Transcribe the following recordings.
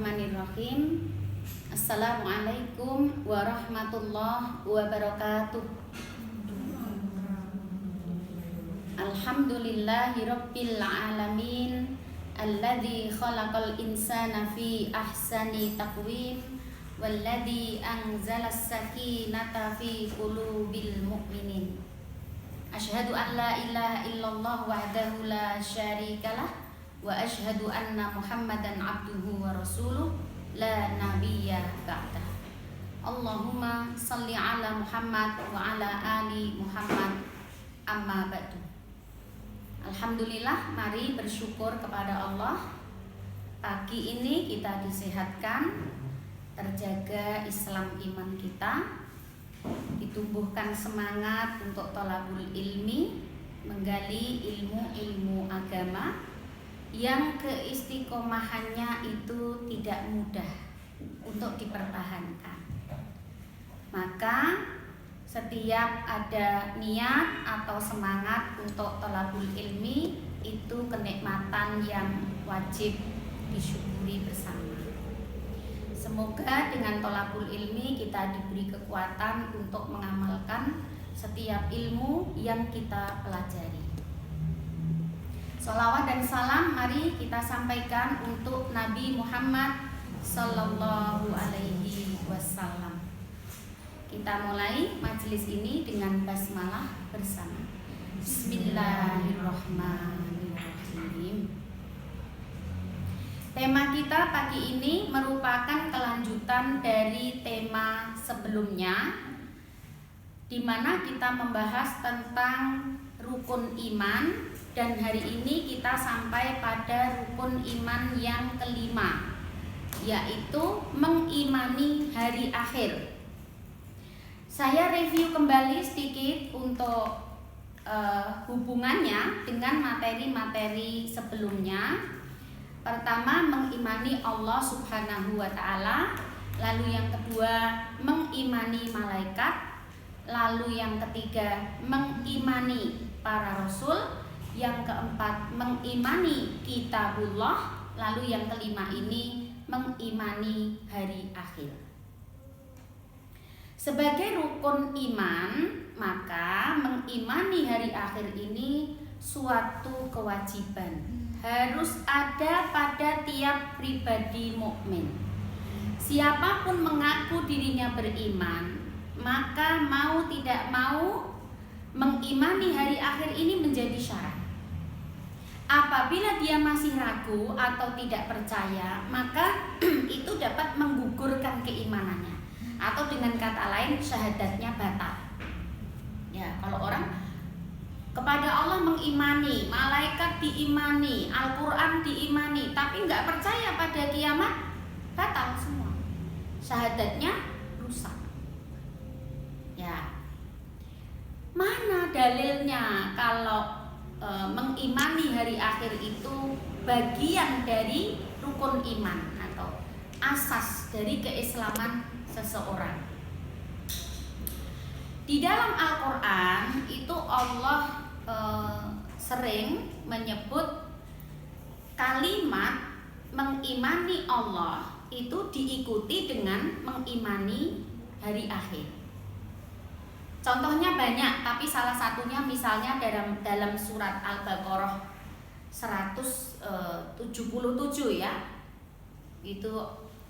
Bismillahirrahmanirrahim. Assalamualaikum warahmatullahi wabarakatuh. Alhamdulillahirabbil alamin alladzi khalaqal insana fi ahsani taqwim walladzi anzalas sakinata fi qulubil mu'minin. Asyhadu an la ilaha illallah wahdahu la syarikalah wa asyhadu anna Muhammadan abduhu wa rasuluh la nabiyya ba'dah. Allahumma salli ala Muhammad wa ala ali Muhammad, amma ba'du. Alhamdulillah, mari bersyukur kepada Allah. Pagi ini kita disehatkan, terjaga Islam iman kita, ditumbuhkan semangat untuk thalabul ilmi, menggali ilmu-ilmu agama yang keistiqomahannya itu tidak mudah untuk dipertahankan. Maka setiap ada niat atau semangat untuk thalabul ilmi itu kenikmatan yang wajib disyukuri bersama. Semoga dengan thalabul ilmi kita diberi kekuatan untuk mengamalkan setiap ilmu yang kita pelajari. Sholawat dan salam mari kita sampaikan untuk Nabi Muhammad Sallallahu Alaihi Wasallam. Kita mulai majelis ini dengan basmalah bersama. Bismillahirrahmanirrahim. Tema kita pagi ini merupakan kelanjutan dari tema sebelumnya, di mana kita membahas tentang rukun iman. Dan hari ini kita sampai pada rukun iman yang kelima, yaitu mengimani hari akhir. Saya review kembali sedikit untuk hubungannya dengan materi-materi sebelumnya. Pertama, mengimani Allah Subhanahu wa Ta'ala. Lalu yang kedua, mengimani malaikat. Lalu yang ketiga, mengimani para rasul. Yang keempat, mengimani kitabullah. Lalu yang kelima ini, mengimani hari akhir. Sebagai rukun iman, maka mengimani hari akhir ini suatu kewajiban, harus ada pada tiap pribadi mukmin. Siapapun mengaku dirinya beriman, maka mau tidak mau mengimani hari akhir ini menjadi syarat. Apabila dia masih ragu atau tidak percaya, maka itu dapat menggugurkan keimanannya, atau dengan kata lain syahadatnya batal. Ya, kalau orang kepada Allah mengimani, malaikat diimani, Al-Quran diimani, tapi nggak percaya pada kiamat, batal semua. Syahadatnya rusak. Ya, mana dalilnya kalau mengimani hari akhir itu bagian dari rukun iman atau asas dari keislaman seseorang? Di dalam Al-Quran itu Allah sering menyebut kalimat mengimani Allah itu diikuti dengan mengimani hari akhir. Contohnya banyak, tapi salah satunya misalnya dalam surat Al-Baqarah 177 ya. Itu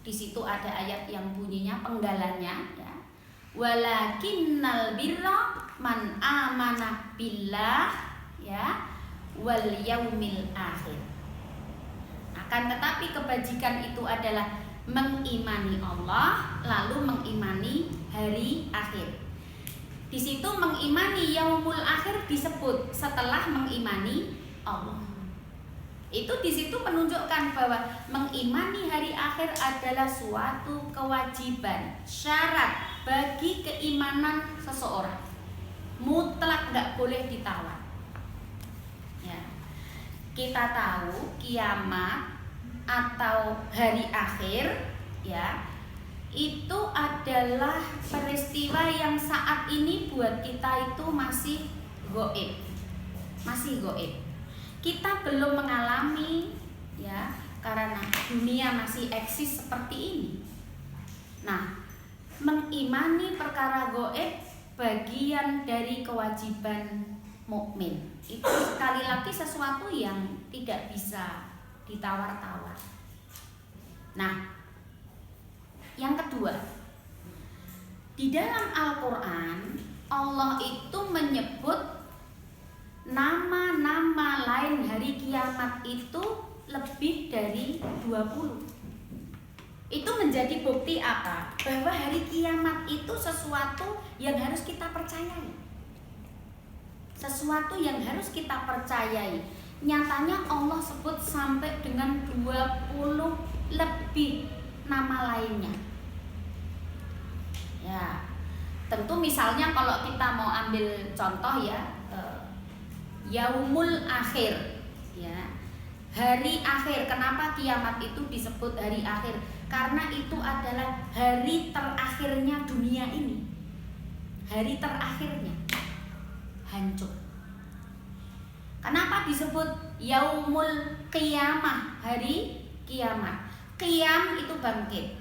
di situ ada ayat yang bunyinya penggalannya ya. Walakinnal birra man amana billah ya wal yaumil akhir. Akan tetapi kebajikan itu adalah mengimani Allah lalu mengimani hari akhir. Di situ mengimani yaumul akhir disebut setelah mengimani Allah. Itu di situ menunjukkan bahwa mengimani hari akhir adalah suatu kewajiban, syarat bagi keimanan seseorang. Mutlak, nggak boleh ditawar. Ya. Kita tahu kiamat atau hari akhir, ya, itu adalah peristiwa yang saat ini buat kita itu masih gaib. Kita belum mengalami ya karena dunia masih eksis seperti ini. Nah, mengimani perkara gaib bagian dari kewajiban mukmin. Itu sekali lagi sesuatu yang tidak bisa ditawar-tawar. Nah, yang kedua, di dalam Al-Quran Allah itu menyebut nama-nama lain hari kiamat itu lebih dari 20. Itu menjadi bukti apa? Bahwa hari kiamat itu sesuatu yang harus kita percayai. Sesuatu yang harus kita percayai. Nyatanya Allah sebut sampai dengan 20 lebih nama lainnya. Ya, tentu misalnya kalau kita mau ambil contoh ya, Yaumul Akhir, ya, hari akhir. Kenapa kiamat itu disebut hari akhir? Karena itu adalah hari terakhirnya dunia ini, hari terakhirnya hancur. Kenapa disebut Yaumul Qiyamah, hari kiamat? Qiyam itu bangkit,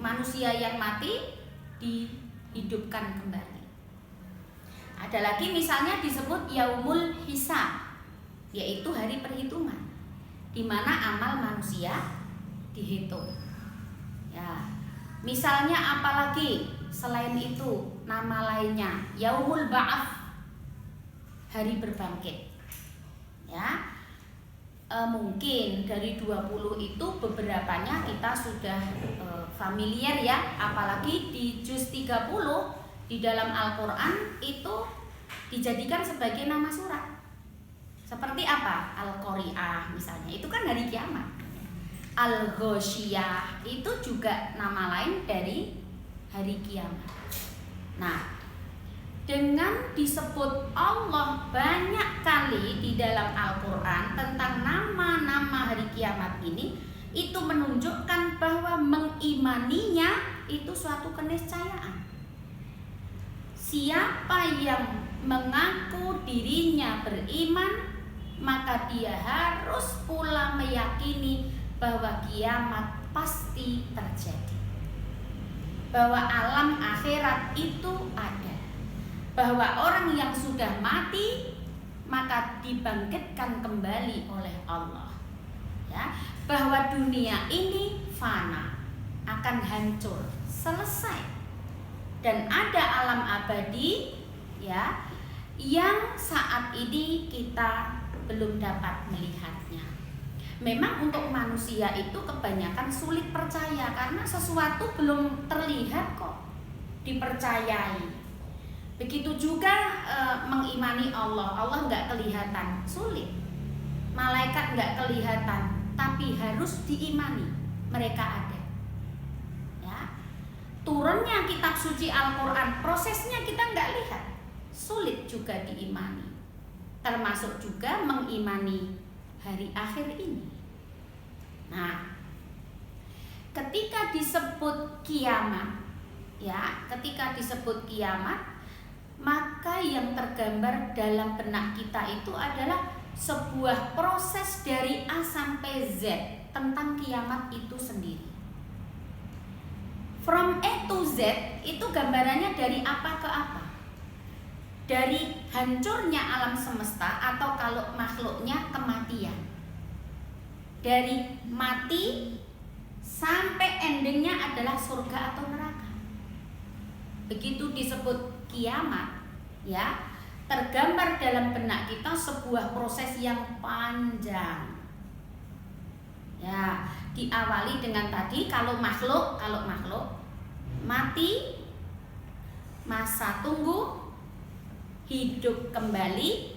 manusia yang mati dihidupkan kembali. Ada lagi misalnya disebut Yaumul Hisab, yaitu hari perhitungan, di mana amal manusia dihitung. Ya, misalnya apalagi selain itu nama lainnya Yaumul Ba'ats, hari berbangkit. Ya, mungkin dari 20 itu beberapanya kita sudah familiar ya, apalagi di juz 30 di dalam Al-Quran itu dijadikan sebagai nama surat. Seperti apa? Al-Qari'ah misalnya, itu kan hari kiamat. Al-Ghoshiyah itu juga nama lain dari hari kiamat. Nah, dengan disebut Allah banyak kali di dalam Al-Quran tentang nama-nama hari kiamat ini, itu menunjukkan bahwa mengimaninya itu suatu keniscayaan. Siapa yang mengaku dirinya beriman, maka dia harus pula meyakini bahwa kiamat pasti terjadi, bahwa alam akhirat itu ada, bahwa orang yang sudah mati maka dibangkitkan kembali oleh Allah, ya, bahwa dunia ini fana, akan hancur, selesai, dan ada alam abadi, ya, yang saat ini kita belum dapat melihatnya. Memang untuk manusia itu kebanyakan sulit percaya karena sesuatu belum terlihat kok dipercayai. Begitu juga mengimani Allah. Allah nggak kelihatan, sulit. Malaikat nggak kelihatan, tapi harus diimani, mereka ada. Ya. Turunnya kitab suci Al-Quran, prosesnya kita nggak lihat, sulit juga diimani. Termasuk juga mengimani hari akhir ini. Nah, ketika disebut kiamat, ya, ketika disebut kiamat, maka yang tergambar dalam benak kita itu adalah sebuah proses dari A sampai Z tentang kiamat itu sendiri. From A to Z itu gambarannya dari apa ke apa? Dari hancurnya alam semesta, atau kalau makhluknya kematian. Dari mati sampai endingnya adalah surga atau neraka. Begitu disebut kiamat, ya, tergambar dalam benak kita sebuah proses yang panjang. Ya, diawali dengan tadi kalau makhluk mati, masa tunggu, hidup kembali,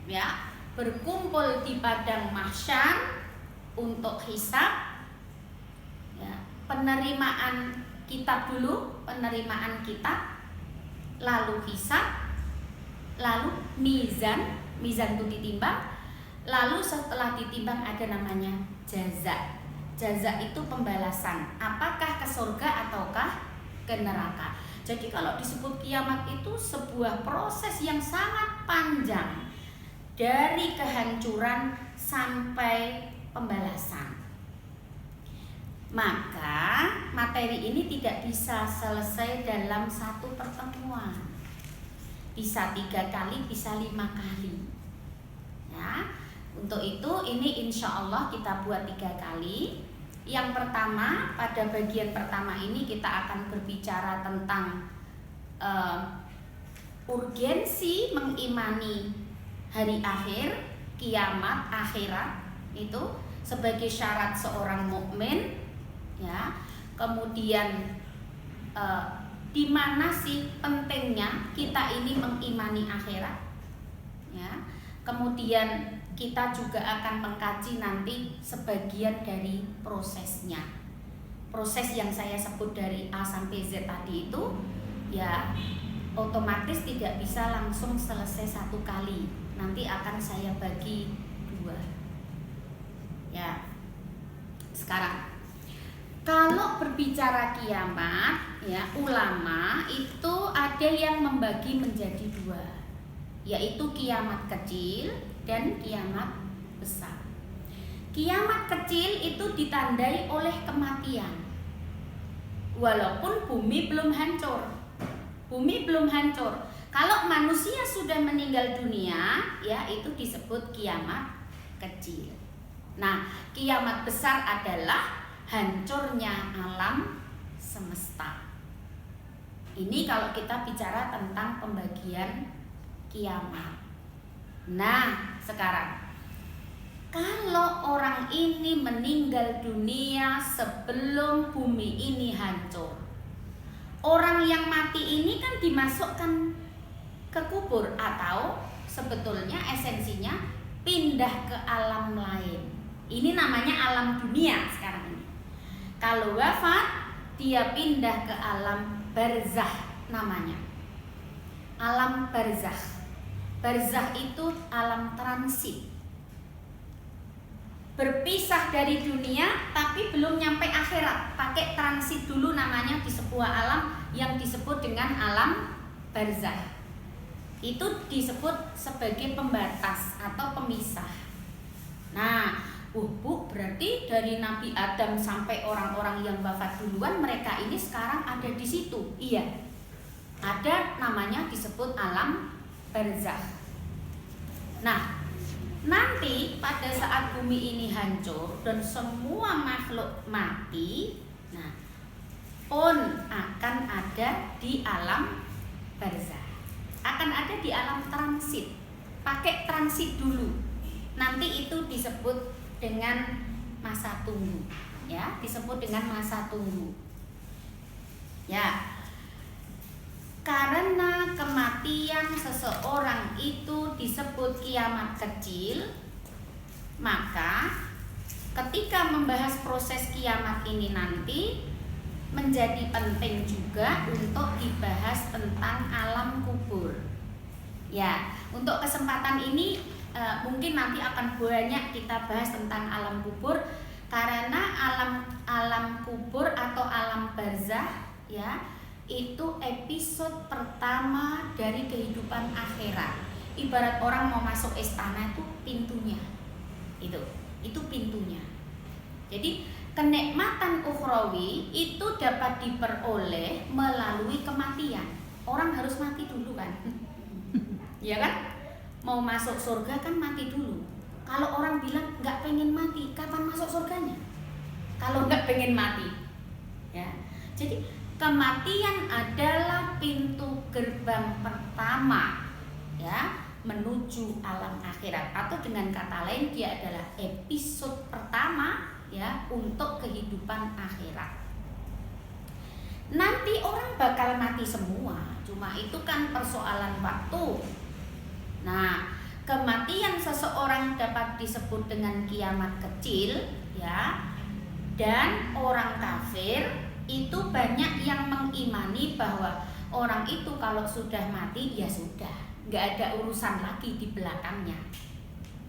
ya, berkumpul di padang mahsyar untuk hisab, ya, penerimaan kitab dulu, penerimaan kitab, lalu hisab, lalu mizan itu ditimbang, lalu setelah ditimbang ada namanya jaza. Jaza itu pembalasan, apakah ke surga ataukah ke neraka. Jadi kalau disebut kiamat itu sebuah proses yang sangat panjang, dari kehancuran sampai pembalasan. Maka materi ini tidak bisa selesai dalam satu pertemuan. Bisa 3 kali, bisa 5 kali. Ya, untuk itu ini insya Allah kita buat 3 kali. Yang pertama, pada bagian pertama ini kita akan berbicara tentang urgensi mengimani hari akhir, kiamat, akhirat itu sebagai syarat seorang mukmin. Ya, kemudian di mana sih pentingnya kita ini mengimani akhirat? Ya, kemudian kita juga akan mengkaji nanti sebagian dari prosesnya. Proses yang saya sebut dari A sampai Z tadi itu ya otomatis tidak bisa langsung selesai 1 kali. Nanti akan saya bagi 2. Ya. Sekarang kalau berbicara kiamat, ya ulama itu ada yang membagi menjadi 2, yaitu kiamat kecil dan kiamat besar. Kiamat kecil itu ditandai oleh kematian. Walaupun bumi belum hancur. Bumi belum hancur. Kalau manusia sudah meninggal dunia, ya itu disebut kiamat kecil. Nah, kiamat besar adalah hancurnya alam semesta. Ini kalau kita bicara tentang pembagian kiamat. Nah, sekarang kalau orang ini meninggal dunia sebelum bumi ini hancur, orang yang mati ini kan dimasukkan ke kubur atau sebetulnya esensinya pindah ke alam lain. Ini namanya alam dunia sekarang ini. Kalau wafat, dia pindah ke alam barzah namanya. Alam barzah. Barzah itu alam transit. Berpisah dari dunia tapi belum nyampe akhirat. Pakai transit dulu namanya di sebuah alam yang disebut dengan alam barzah. Itu disebut sebagai pembatas atau pemisah. Nah, Bu, berarti dari Nabi Adam sampai orang-orang yang wafat duluan, mereka ini sekarang ada di situ. Iya. Ada namanya disebut alam barzah. Nah, nanti pada saat bumi ini hancur dan semua makhluk mati, nah, pun akan ada di alam barzah. Akan ada di alam transit. Pakai transit dulu. Nanti itu disebut dengan masa tunggu. Ya, disebut dengan masa tunggu. Ya. Karena kematian seseorang itu disebut kiamat kecil, maka ketika membahas proses kiamat ini nanti menjadi penting juga untuk dibahas tentang alam kubur. Ya, untuk kesempatan ini mungkin nanti akan banyak kita bahas tentang alam kubur, karena alam kubur atau alam barzah ya itu episode pertama dari kehidupan akhirat. Ibarat orang mau masuk istana itu pintunya. Itu pintunya. Jadi kenikmatan ukhrawi itu dapat diperoleh melalui kematian. Orang harus mati dulu kan? Ya kan? Mau masuk surga kan mati dulu. Kalau orang bilang nggak pengen mati, kapan masuk surganya? Kalau nggak pengen mati, ya. Jadi kematian adalah pintu gerbang pertama ya menuju alam akhirat, atau dengan kata lain dia adalah episode pertama ya untuk kehidupan akhirat. Nanti orang bakal mati semua, cuma itu kan persoalan waktu. Nah, kematian seseorang dapat disebut dengan kiamat kecil ya. Dan orang kafir itu banyak yang mengimani bahwa orang itu kalau sudah mati ya sudah, nggak ada urusan lagi di belakangnya.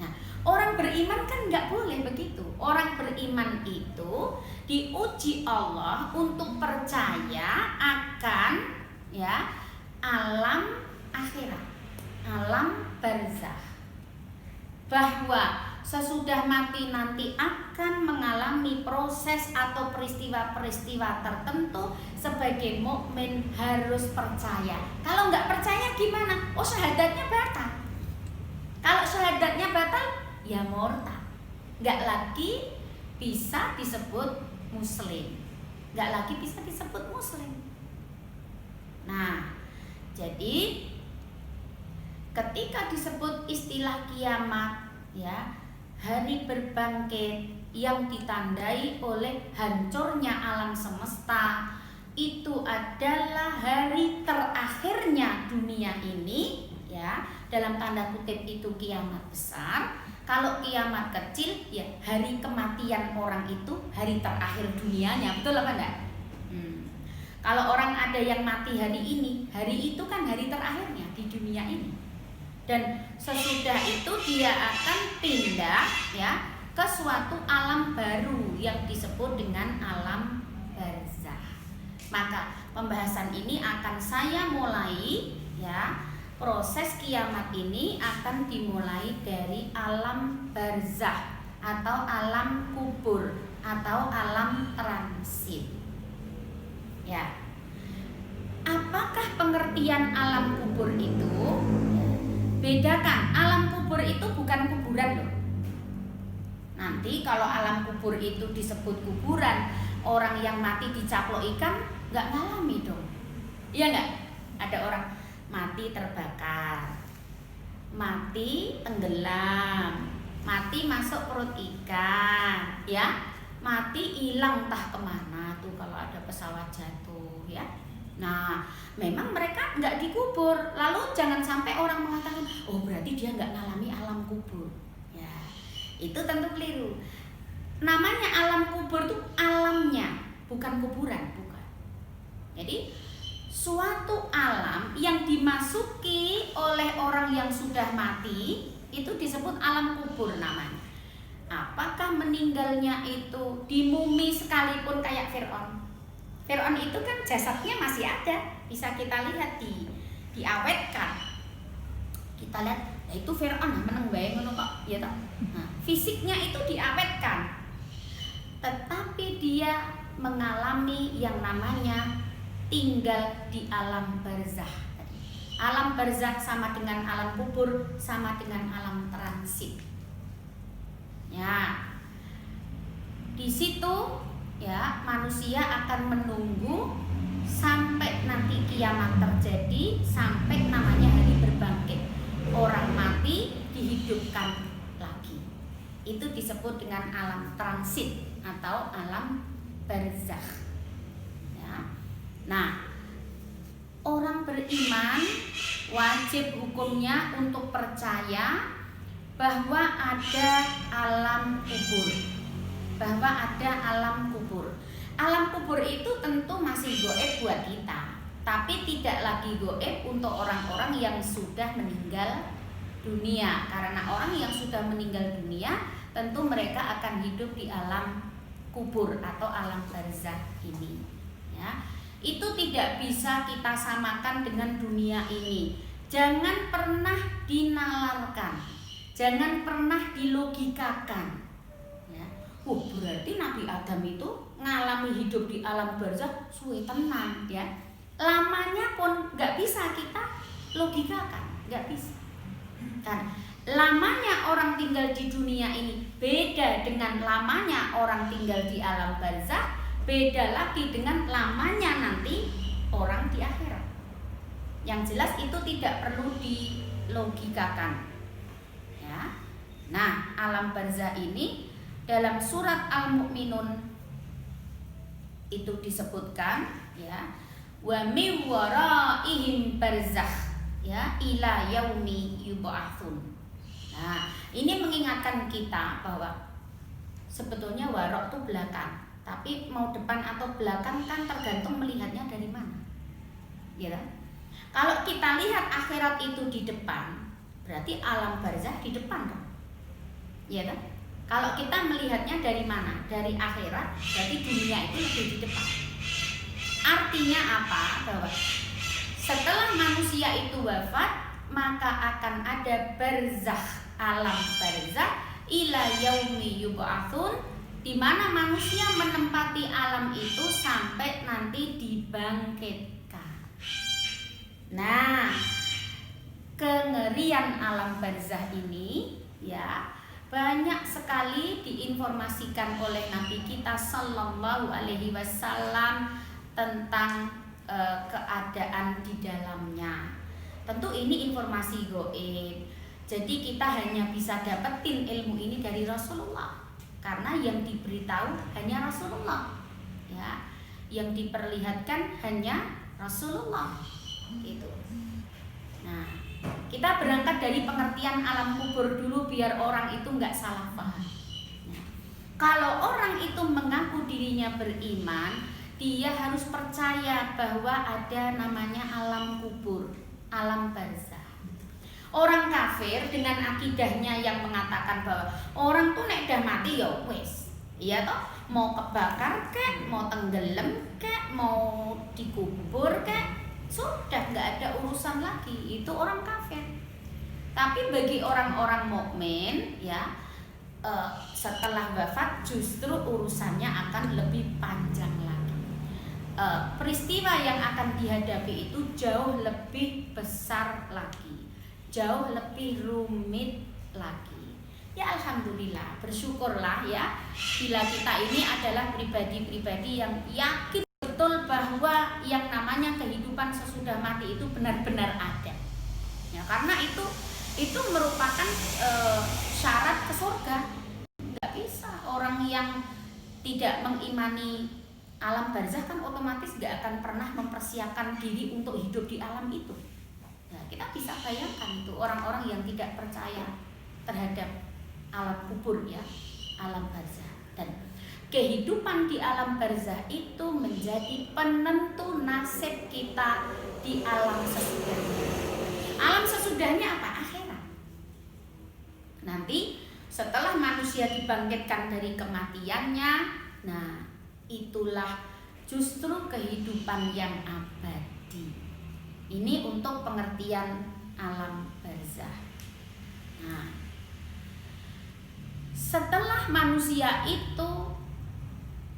Nah, orang beriman kan nggak boleh begitu. Orang beriman itu diuji Allah untuk percaya akan ya alam akhirat, alam barzah, bahwa sesudah mati nanti akan mengalami proses atau peristiwa-peristiwa tertentu, sebagai mukmin harus percaya. Kalau nggak percaya gimana? Oh, syahadatnya batal. Kalau syahadatnya batal, ya murtad. Nggak lagi bisa disebut muslim. Nggak lagi bisa disebut muslim. Nah, jadi ketika disebut istilah kiamat, ya, hari berbangkit yang ditandai oleh hancurnya alam semesta, itu adalah hari terakhirnya dunia ini, ya, dalam tanda kutip itu kiamat besar. Kalau kiamat kecil, ya hari kematian orang itu hari terakhir dunianya, betul apa enggak? Kalau orang ada yang mati hari ini, hari itu kan hari terakhirnya di dunia ini. Dan sesudah itu dia akan pindah, ya, ke suatu alam baru yang disebut dengan alam barzakh. Maka pembahasan ini akan saya mulai, ya, proses kiamat ini akan dimulai dari alam barzakh atau alam kubur atau alam transit. Ya. Apakah pengertian alam kubur itu? Bedakan, alam kubur itu bukan kuburan loh. Nanti kalau alam kubur itu disebut kuburan, orang yang mati dicaplok ikan nggak ngalami dong. Iya nggak? Ada orang mati terbakar, mati tenggelam, mati masuk perut ikan, ya, mati hilang entah kemana tuh kalau ada pesawat jatuh, ya. Nah, memang mereka nggak dikubur. Lalu jangan sampai orang mengatakan, oh berarti dia nggak ngalami alam kubur. Ya, itu tentu keliru. Namanya alam kubur itu alamnya, bukan kuburan, bukan. Jadi suatu alam yang dimasuki oleh orang yang sudah mati itu disebut alam kubur namanya. Apakah meninggalnya itu di mumi sekalipun kayak Fir'aun? Fir'aun itu kan jasadnya masih ada, bisa kita lihat diawetkan. Kita lihat, ya itu Fir'aun meneng bae ngono kok, ya toh. Nah, fisiknya itu diawetkan. Tetapi dia mengalami yang namanya tinggal di alam barzakh. Alam barzakh sama dengan alam kubur, sama dengan alam transit. Ya. Di situ, ya, manusia akan menunggu sampai nanti kiamat terjadi, sampai namanya hari berbangkit. Orang mati dihidupkan lagi. Itu disebut dengan alam transit atau alam barzakh. Ya. Nah, orang beriman wajib hukumnya untuk percaya bahwa ada alam kubur. Bahwa ada alam kubur. Alam kubur itu tentu masih goib buat kita, tapi tidak lagi goib untuk orang-orang yang sudah meninggal dunia. Karena orang yang sudah meninggal dunia tentu mereka akan hidup di alam kubur atau alam barzakh ini, ya. Itu tidak bisa kita samakan dengan dunia ini. Jangan pernah dinalarkan, jangan pernah dilogikakan. Berarti Nabi Adam itu ngalami hidup di alam barzakh suwe tenan, ya. Lamanya pun nggak bisa kita logikakan, nggak bisa. Kan lamanya orang tinggal di dunia ini beda dengan lamanya orang tinggal di alam barzakh, beda lagi dengan lamanya nanti orang di akhirat. Yang jelas itu tidak perlu dilogikakan, ya. Nah, alam barzakh ini dalam surat Al-Mu'minun itu disebutkan, ya, wa mi waraihim barzakh, ya, ila yaumi yub'atsun. Nah, ini mengingatkan kita bahwa sebetulnya warok itu belakang, tapi mau depan atau belakang kan tergantung melihatnya dari mana, ya. Kalau kita lihat akhirat itu di depan, berarti alam barzakh di depan dong, ya kan? Kalau kita melihatnya dari mana? Dari akhirat, berarti dunia itu lebih di depan. Artinya apa? Bahwa setelah manusia itu wafat, maka akan ada barzakh, alam barzakh ila yaumi yub'atsun, di mana manusia menempati alam itu sampai nanti dibangkitkan. Nah, kengerian alam barzah ini ya banyak sekali diinformasikan oleh Nabi kita Sallallahu Alaihi Wasallam tentang keadaan di dalamnya. Tentu ini informasi gaib. Jadi kita hanya bisa dapetin ilmu ini dari Rasulullah, karena yang diberitahu hanya Rasulullah, ya, yang diperlihatkan hanya Rasulullah, gitu. Nah, kita berangkat dari pengertian alam kubur dulu biar orang itu nggak salah paham. Nah, kalau orang itu mengaku dirinya beriman, dia harus percaya bahwa ada namanya alam kubur, alam barzah. Orang kafir dengan akidahnya yang mengatakan bahwa orang tuh nek dah mati ya wes, iya toh, mau kebakar kek, mau tenggelam kek, mau dikubur kek, sudah nggak ada urusan lagi. Itu orang kafir. Tapi bagi orang-orang mukmin ya, setelah wafat justru urusannya akan lebih panjang lagi. Peristiwa yang akan dihadapi itu jauh lebih besar lagi, jauh lebih rumit lagi. Ya alhamdulillah, bersyukurlah ya bila kita ini adalah pribadi-pribadi yang yakin betul bahwa yang namanya kehidupan sesudah mati itu benar-benar ada. Ya, karena itu merupakan syarat ke surga. Nggak bisa orang yang tidak mengimani alam barzah kan otomatis nggak akan pernah mempersiapkan diri untuk hidup di alam itu. Nah, kita bisa bayangkan itu orang-orang yang tidak percaya terhadap alam kubur ya, alam barzah. Dan kehidupan di alam barzah itu menjadi penentu nasib kita di alam sesudahnya. Alam sesudahnya apa? Akhirat. Nanti setelah manusia dibangkitkan dari kematiannya, nah itulah justru kehidupan yang abadi. Ini untuk pengertian alam barzah. Nah, setelah manusia itu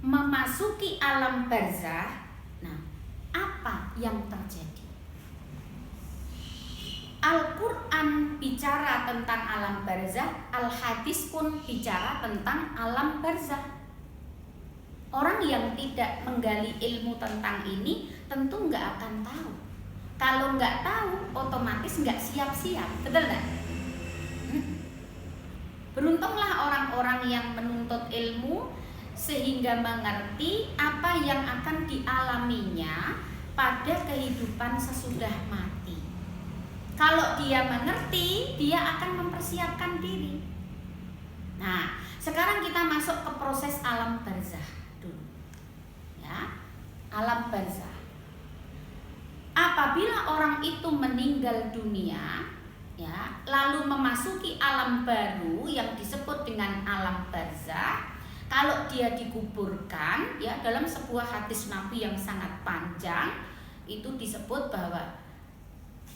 memasuki alam barzah, nah apa yang terjadi? Al-Quran bicara tentang alam barzah, Al-Hadis pun bicara tentang alam barzah. Orang yang tidak menggali ilmu tentang ini tentu nggak akan tahu. Kalau nggak tahu, otomatis nggak siap-siap, betul nggak? Beruntunglah orang-orang yang menuntut ilmu sehingga mengerti apa yang akan dialaminya pada kehidupan sesudah mati. Kalau dia mengerti, dia akan mempersiapkan diri. Nah, sekarang kita masuk ke proses alam barzah dulu. Ya, alam barzah. Apabila orang itu meninggal dunia, ya, lalu memasuki alam baru yang disebut dengan alam barzah, kalau dia dikuburkan, ya, dalam sebuah hadis Nabi yang sangat panjang, itu disebut bahwa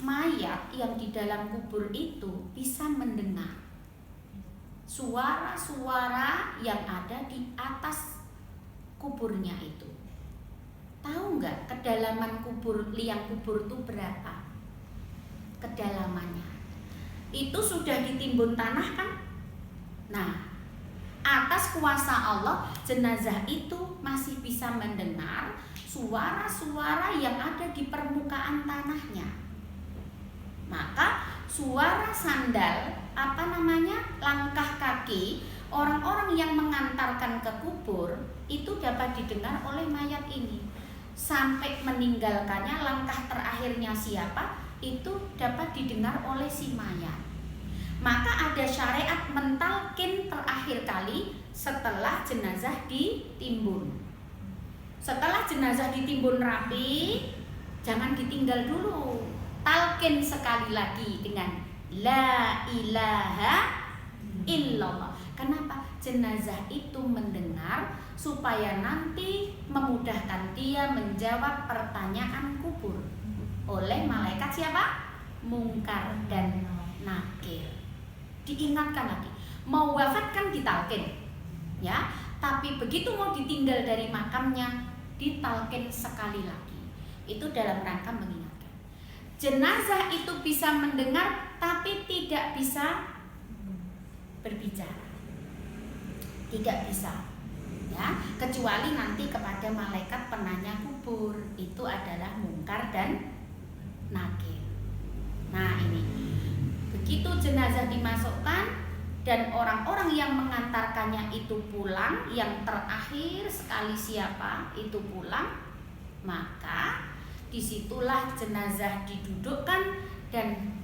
mayat yang di dalam kubur itu bisa mendengar suara-suara yang ada di atas kuburnya itu. Tahu nggak kedalaman kubur, liang kubur itu berapa? Kedalamannya itu sudah ditimbun tanah kan? Nah, atas kuasa Allah, jenazah itu masih bisa mendengar suara-suara yang ada di permukaan tanahnya. Maka suara sandal, langkah kaki orang-orang yang mengantarkan ke kubur itu dapat didengar oleh mayat ini. Sampai meninggalkannya, langkah terakhirnya siapa, itu dapat didengar oleh si mayat. Maka ada syariat mentalkin terakhir kali setelah jenazah ditimbun. Setelah jenazah ditimbun rapi, jangan ditinggal dulu. Talkin sekali lagi dengan la ilaha illallah. Kenapa? Jenazah itu mendengar supaya nanti memudahkan dia menjawab pertanyaan kubur oleh malaikat siapa? Mungkar dan Nakir. Diingatkan lagi, Mau wafat kan ditalkin, ya. Tapi begitu mau ditinggal dari makamnya, ditalkin sekali lagi. Itu dalam rangka mengingatkan. Jenazah itu bisa mendengar, tapi tidak bisa berbicara. Tidak bisa, ya, kecuali nanti kepada malaikat penanya kubur. Itu adalah mungkar dan nakir. Nah ini, begitu jenazah dimasukkan dan orang-orang yang mengantarkannya itu pulang, yang terakhir sekali siapa itu pulang, maka disitulah jenazah didudukkan dan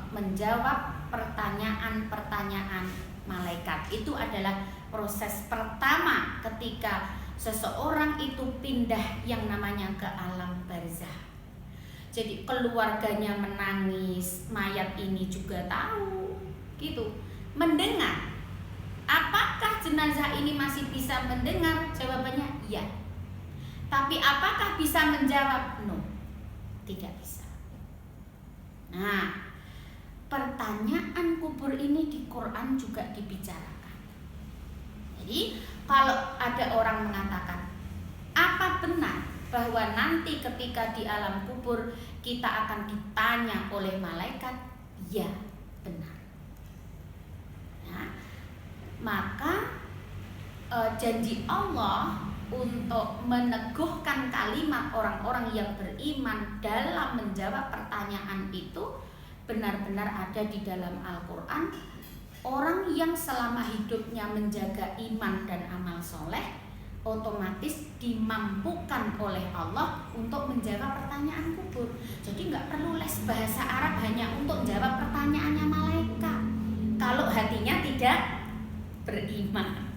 menjawab pertanyaan-pertanyaan malaikat. Itu adalah proses pertama ketika seseorang itu pindah yang namanya ke alam barzah. Jadi keluarganya menangis, mayat ini juga tahu, gitu, mendengar. Apakah jenazah ini masih bisa mendengar? Jawabannya iya. Tapi apakah bisa menjawab? No, tidak bisa. Nah, pertanyaan kubur ini di Quran juga dibicarakan. Jadi kalau ada orang mengatakan, apa benar bahwa nanti ketika di alam kubur kita akan ditanya oleh malaikat? Ya, benar. Nah, maka janji Allah untuk meneguhkan kalimat orang-orang yang beriman dalam menjawab pertanyaan itu benar-benar ada di dalam Al-Quran. Orang yang selama hidupnya menjaga iman dan amal soleh otomatis dimampukan oleh Allah untuk menjawab pertanyaan kubur. Jadi nggak perlu les bahasa Arab hanya untuk jawab pertanyaannya malaikat kalau hatinya tidak beriman.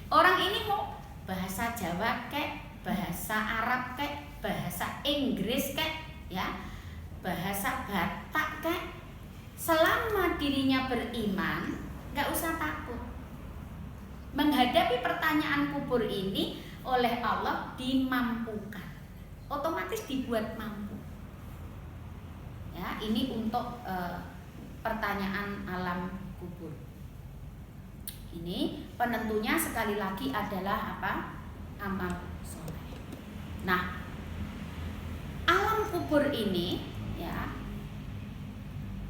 Orang ini mau bahasa Jawa kek, bahasa Arab kek, bahasa Inggris kek, ya, bahasa Batak kek, selama dirinya beriman, nggak usah takut. Menghadapi pertanyaan kubur ini oleh Allah dimampukan, otomatis dibuat mampu. Ya, ini untuk pertanyaan alam kubur. Ini penentunya sekali lagi adalah apa? Amal soleh. Nah, alam kubur ini, ya,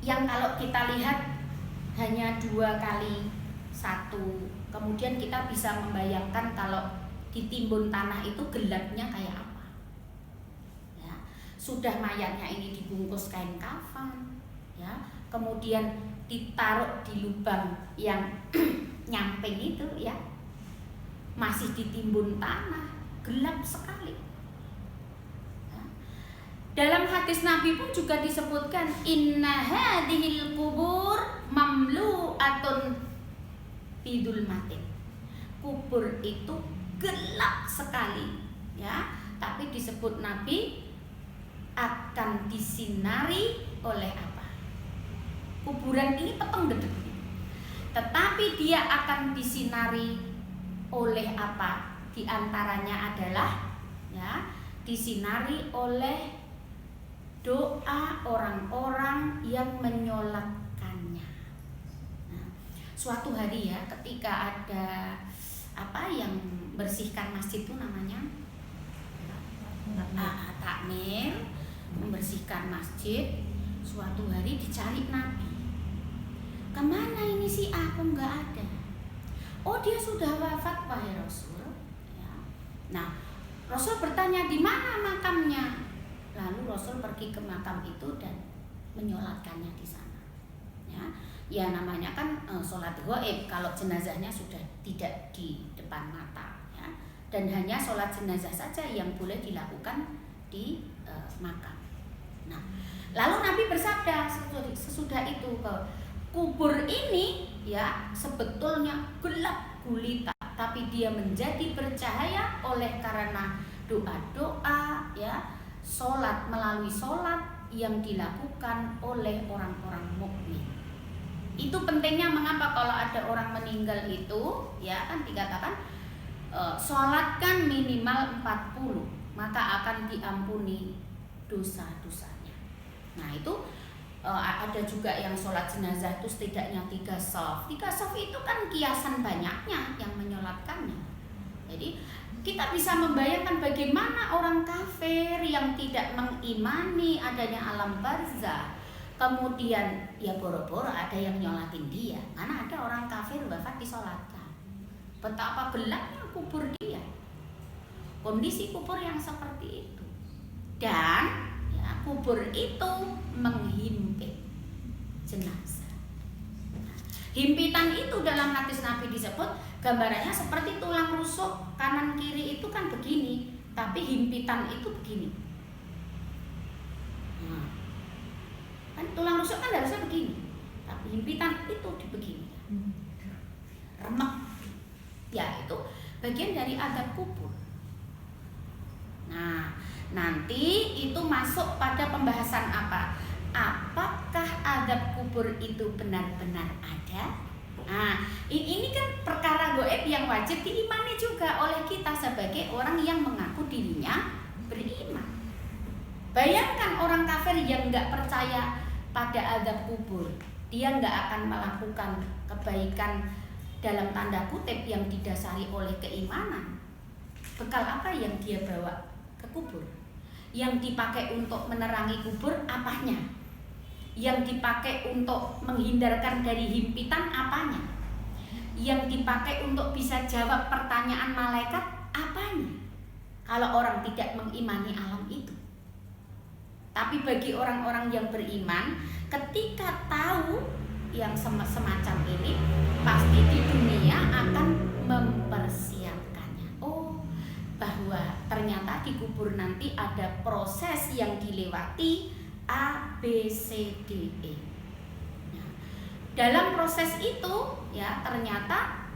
yang kalau kita lihat hanya 2x1, kemudian kita bisa membayangkan kalau ditimbun tanah itu gelapnya kayak apa. Ya, sudah mayatnya ini dibungkus kain kafan, ya, kemudian ditaruh di lubang yang nyamping itu, ya, masih ditimbun tanah, gelap sekali. Ya. Dalam hadis Nabi pun juga disebutkan, inna hadhil kubur mamlu'atun bidul matin. Kubur itu gelap sekali, ya, tapi disebut Nabi akan disinari oleh apa? Kuburan ini peteng dedek, tetapi dia akan disinari oleh apa? Di antaranya adalah, ya, disinari oleh doa orang-orang yang menyolatkannya. Nah, suatu hari, ya, ketika ada apa yang bersihkan masjid itu namanya takmir, membersihkan masjid. Suatu hari dicari Nabi. Kemana ini si aku nggak ada? Oh, dia sudah wafat, wahai Rasul. Ya. Nah, Rasul bertanya di mana makamnya. Lalu Rasul pergi ke makam itu dan menyolatkannya di sana. Ya namanya kan sholat ghaib kalau jenazahnya sudah tidak di depan mata. Ya. Dan hanya sholat jenazah saja yang boleh dilakukan di makam. Nah, lalu Nabi bersabda sesudah itu bahwa kubur ini, ya, sebetulnya gelap gulita, tapi dia menjadi bercahaya oleh karena doa-doa, ya, sholat, melalui sholat yang dilakukan oleh orang-orang mukmin. Itu pentingnya mengapa kalau ada orang meninggal itu, ya, kan dikatakan sholatkan minimal 40, maka akan diampuni dosa-dosanya. Nah, itu ada juga yang sholat jenazah itu setidaknya 3 shaf. 3 shaf itu kan kiasan banyaknya yang menyolatkannya. Jadi kita bisa membayangkan bagaimana orang kafir yang tidak mengimani adanya alam barzah, kemudian ya boro-boro ada yang nyolatin dia. Mana ada orang kafir wafat disolatkan. Betapa gelapnya kubur dia, kondisi kubur yang seperti itu. Dan ya, kubur itu menghimpit jenazah. Himpitan itu dalam hadis Nabi disebut gambarannya seperti tulang rusuk kanan kiri itu kan begini, tapi himpitan itu begini. Kan tulang rusuk kan harusnya begini, tapi himpitan itu begini, remek. Ya itu bagian dari adab kubur. Nah, nanti itu masuk pada pembahasan apa? Apakah adab kubur itu benar-benar ada? Nah, ini kan perkara gaib yang wajib diimani juga oleh kita sebagai orang yang mengaku dirinya beriman. Bayangkan orang kafir yang nggak percaya pada adab kubur, dia nggak akan melakukan kebaikan dalam tanda kutip yang didasari oleh keimanan. Bekal apa yang dia bawa ke kubur? Yang dipakai untuk menerangi kubur apanya? Yang dipakai untuk menghindarkan dari himpitan apanya? Yang dipakai untuk bisa jawab pertanyaan malaikat apanya? Kalau orang tidak mengimani alam itu. Tapi bagi orang-orang yang beriman, ketika tahu yang semacam ini, pasti di dunia akan mempersiapkannya. Oh, bahwa ternyata di kubur nanti ada proses yang dilewati A, B, C, D, E. Nah, dalam proses itu ya ternyata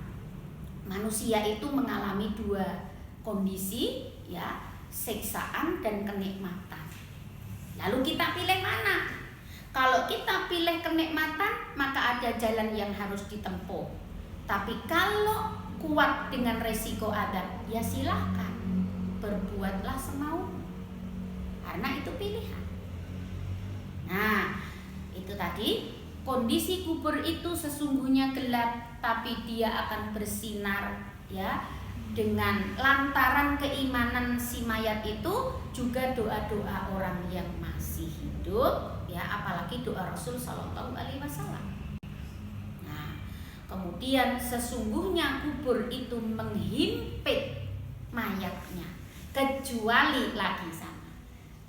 manusia itu mengalami 2 kondisi ya, siksaan dan kenikmatan. Lalu kita pilih mana? Kalau kita pilih kenikmatan, maka ada jalan yang harus ditempuh. Tapi kalau kuat dengan resiko adab, ya silahkan berbuatlah semau, karena itu pilihan. Nah, itu tadi kondisi kubur itu sesungguhnya gelap, tapi dia akan bersinar ya dengan lantaran keimanan si mayat itu, juga doa-doa orang yang masih hidup. Ya, apalagi doa Rasul Shallallahu Alaihi Wasallam. Nah, kemudian sesungguhnya kubur itu menghimpit mayatnya, kecuali lagi sama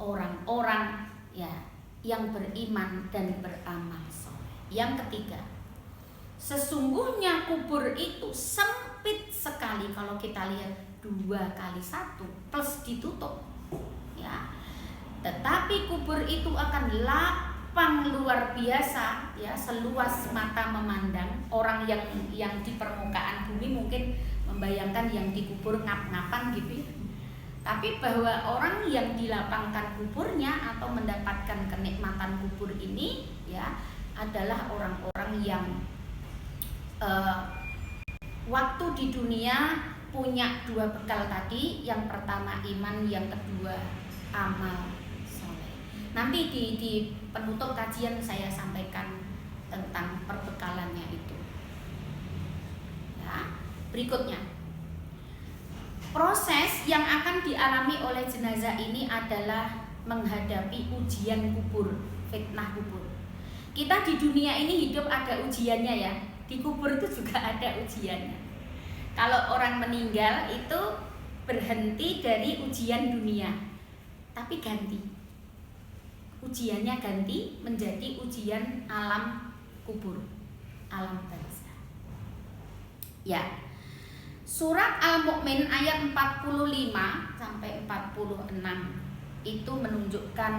orang-orang ya yang beriman dan beramal soleh. Yang ketiga, sesungguhnya kubur itu sempit sekali. Kalau kita lihat 2 kali 1 plus ditutup, ya. Tetapi kubur itu akan lapang luar biasa ya, seluas mata memandang. Orang yang di permukaan bumi mungkin membayangkan yang dikubur ngap-ngapan gitu ya. Tapi bahwa orang yang dilapangkan kuburnya atau mendapatkan kenikmatan kubur ini ya adalah orang-orang yang waktu di dunia punya 2 bekal tadi. Yang pertama iman, yang kedua amal. Nanti di penutup kajian saya sampaikan tentang perbekalannya itu. Ya, berikutnya, proses yang akan dialami oleh jenazah ini adalah menghadapi ujian kubur, fitnah kubur. Kita di dunia ini hidup ada ujiannya ya, di kubur itu juga ada ujiannya. Kalau orang meninggal itu berhenti dari ujian dunia, tapi ganti. Ujiannya ganti menjadi ujian alam kubur, alam barzah. Ya. Surat Al-Mu'min ayat 45 sampai 46 itu menunjukkan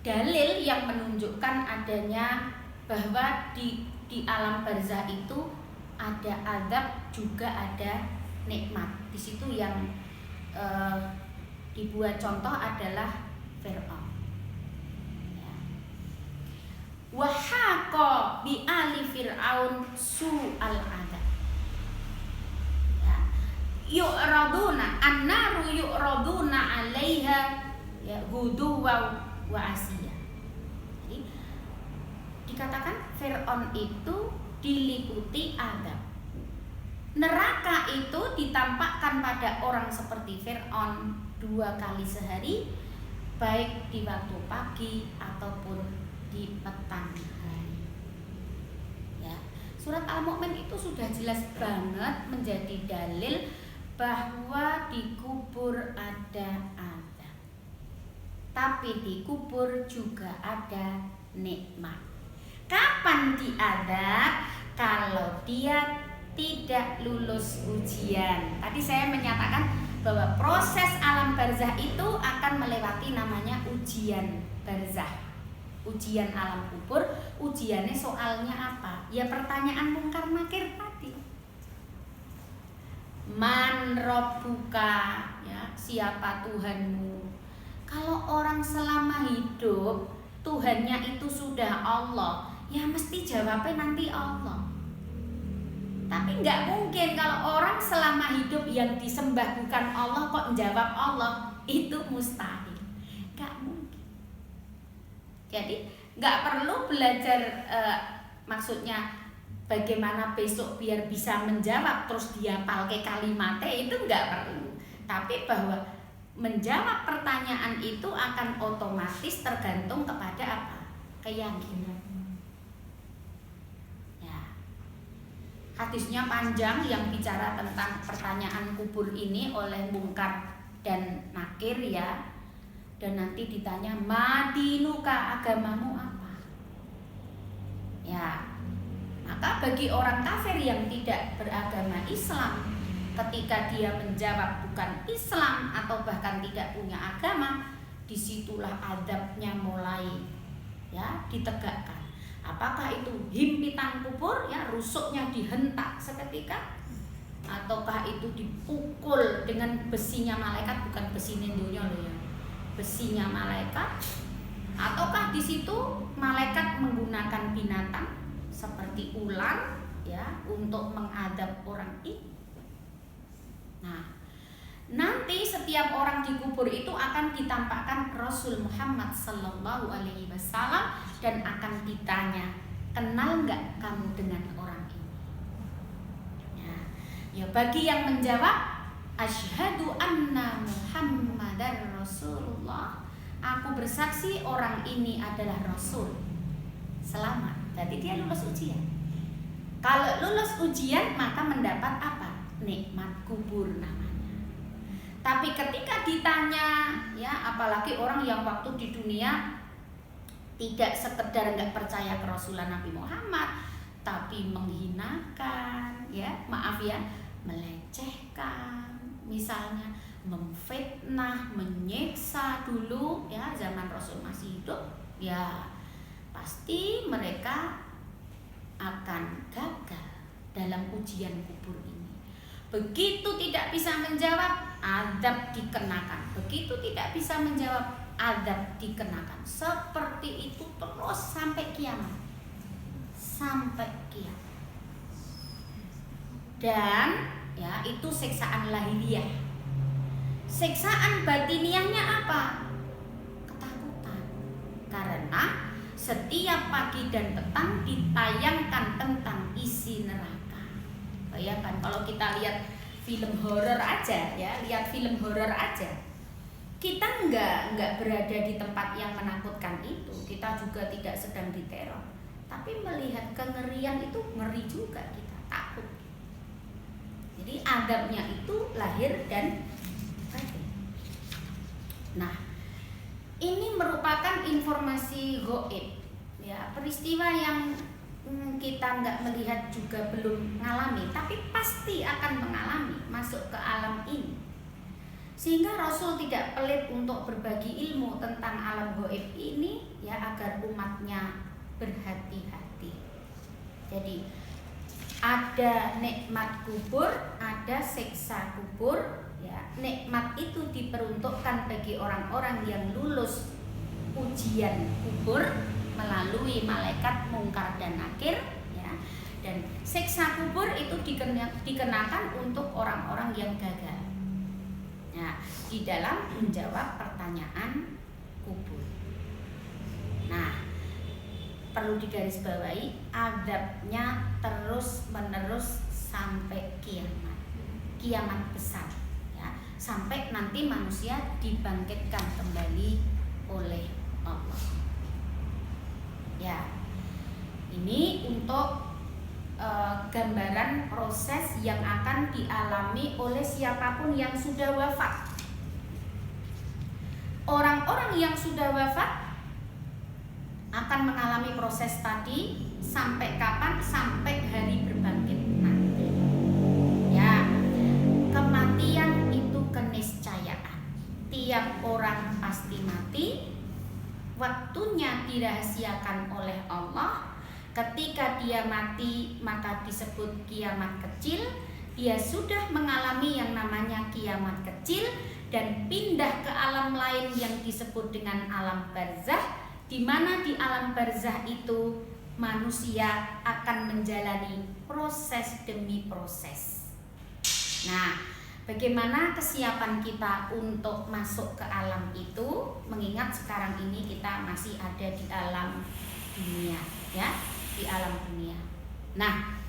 dalil yang menunjukkan adanya bahwa di alam barzah itu ada azab juga ada nikmat. Di situ yang dibuat contoh adalah Fir'aun. Ya. Wa haqa bi ali Fir'aun su'al adab. Ya. Yu'raduna an-naru yu'raduna 'alaiha ya guduwa wa asiyah. dikatakan Fir'aun itu diliputi azab. Neraka itu ditampakkan pada orang seperti Fir'aun 2 kali sehari, baik di waktu pagi ataupun di petang hari. Ya, surat Al-Mu'min itu sudah jelas banget menjadi dalil bahwa di kubur ada azab. Tapi di kubur juga ada nikmat. Kapan diazab? Kalau dia tidak lulus ujian. Tadi saya menyatakan bahwa proses alam barzah itu akan melewati namanya ujian barzah, ujian alam kubur. Ujiannya soalnya apa? Ya pertanyaan mungkar nakir tadi. Man rabbuka, ya, siapa Tuhanmu? Kalau orang selama hidup Tuhannya itu sudah Allah, ya mesti jawabnya nanti Allah. Tapi nggak mungkin kalau orang selama hidup yang disembah bukan Allah kok menjawab Allah, itu mustahil, nggak mungkin. Jadi nggak perlu belajar maksudnya bagaimana besok biar bisa menjawab terus dia pakai kalimatnya, itu nggak perlu. Tapi bahwa menjawab pertanyaan itu akan otomatis tergantung kepada apa? Keyakinan. Hadisnya panjang yang bicara tentang pertanyaan kubur ini oleh mungkar dan nakir, ya. Dan nanti ditanya, madinuka, agamamu apa? Ya, maka bagi orang kafir yang tidak beragama Islam, ketika dia menjawab bukan Islam atau bahkan tidak punya agama, disitulah adabnya mulai, ya, ditegakkan. Apakah itu himpitan kubur, ya, rusuknya dihentak seketika, ataukah itu dipukul dengan besinya malaikat, bukan besi nendonya loh, ya, besinya malaikat, ataukah di situ malaikat menggunakan binatang seperti ular, ya, untuk mengadab orang itu. Nah, nanti setiap orang di kubur itu akan ditampakkan Rasul Muhammad Sallallahu Alaihi Wasallam dan akan ditanya, kenal nggak kamu dengan orang ini? Ya, bagi yang menjawab, asyhadu anna Muhammadar Rasulullah, aku bersaksi orang ini adalah Rasul, selamat. Jadi dia lulus ujian. Kalau lulus ujian maka mendapat apa? Nikmat kubur namanya. Tapi ketika ditanya, ya, apalagi orang yang waktu di dunia tidak sekedar nggak percaya kerasulan Nabi Muhammad, tapi menghinakan, ya, maaf ya, melecehkan, misalnya memfitnah, menyiksa dulu, ya, zaman Rasul masih hidup, ya pasti mereka akan gagal dalam ujian kubur ini. Begitu tidak bisa menjawab, azab dikenakan. Begitu tidak bisa menjawab, azab dikenakan. Seperti itu terus sampai kiamat. Sampai kiamat. Dan, ya, itu siksaan lahiriah. Siksaan batiniahnya apa? Ketakutan. Karena setiap pagi dan petang ditayangkan tentang isi neraka. Bayangkan kalau kita lihat film horor aja, ya, lihat film horor aja, kita nggak berada di tempat yang menakutkan itu, kita juga tidak sedang diteror, tapi melihat kengerian itu ngeri juga, kita takut. Jadi adabnya itu lahir dan batin. Nah, ini merupakan informasi gaib, ya, peristiwa yang kita nggak melihat juga belum mengalami, tapi pasti akan mengalami, masuk ke alam ini. Sehingga Rasul tidak pelit untuk berbagi ilmu tentang alam gaib ini, ya, agar umatnya berhati-hati. Jadi ada nikmat kubur, ada siksa kubur, ya. Nikmat itu diperuntukkan bagi orang-orang yang lulus ujian kubur melalui malaikat mungkar dan nakir, ya. Dan siksa kubur itu dikenakan untuk orang-orang yang gagal, nah, di dalam menjawab pertanyaan kubur. Nah, perlu digarisbawahi, azabnya terus menerus sampai kiamat besar, ya, sampai nanti manusia dibangkitkan kembali oleh Allah. Ya, ini untuk gambaran proses yang akan dialami oleh siapapun yang sudah wafat. Orang-orang yang sudah wafat akan mengalami proses tadi sampai kapan? Sampai hari berbangkit nanti. Ya, kematian itu keniscayaan. Tiap orang pasti mati. Waktunya dirahasiakan oleh Allah. Ketika dia mati maka disebut kiamat kecil. Dia sudah mengalami yang namanya kiamat kecil dan pindah ke alam lain yang disebut dengan alam barzah, di mana di alam barzah itu manusia akan menjalani proses demi proses. Nah, bagaimana kesiapan kita untuk masuk ke alam itu? Mengingat sekarang ini kita masih ada di alam dunia, ya, di alam dunia. Nah,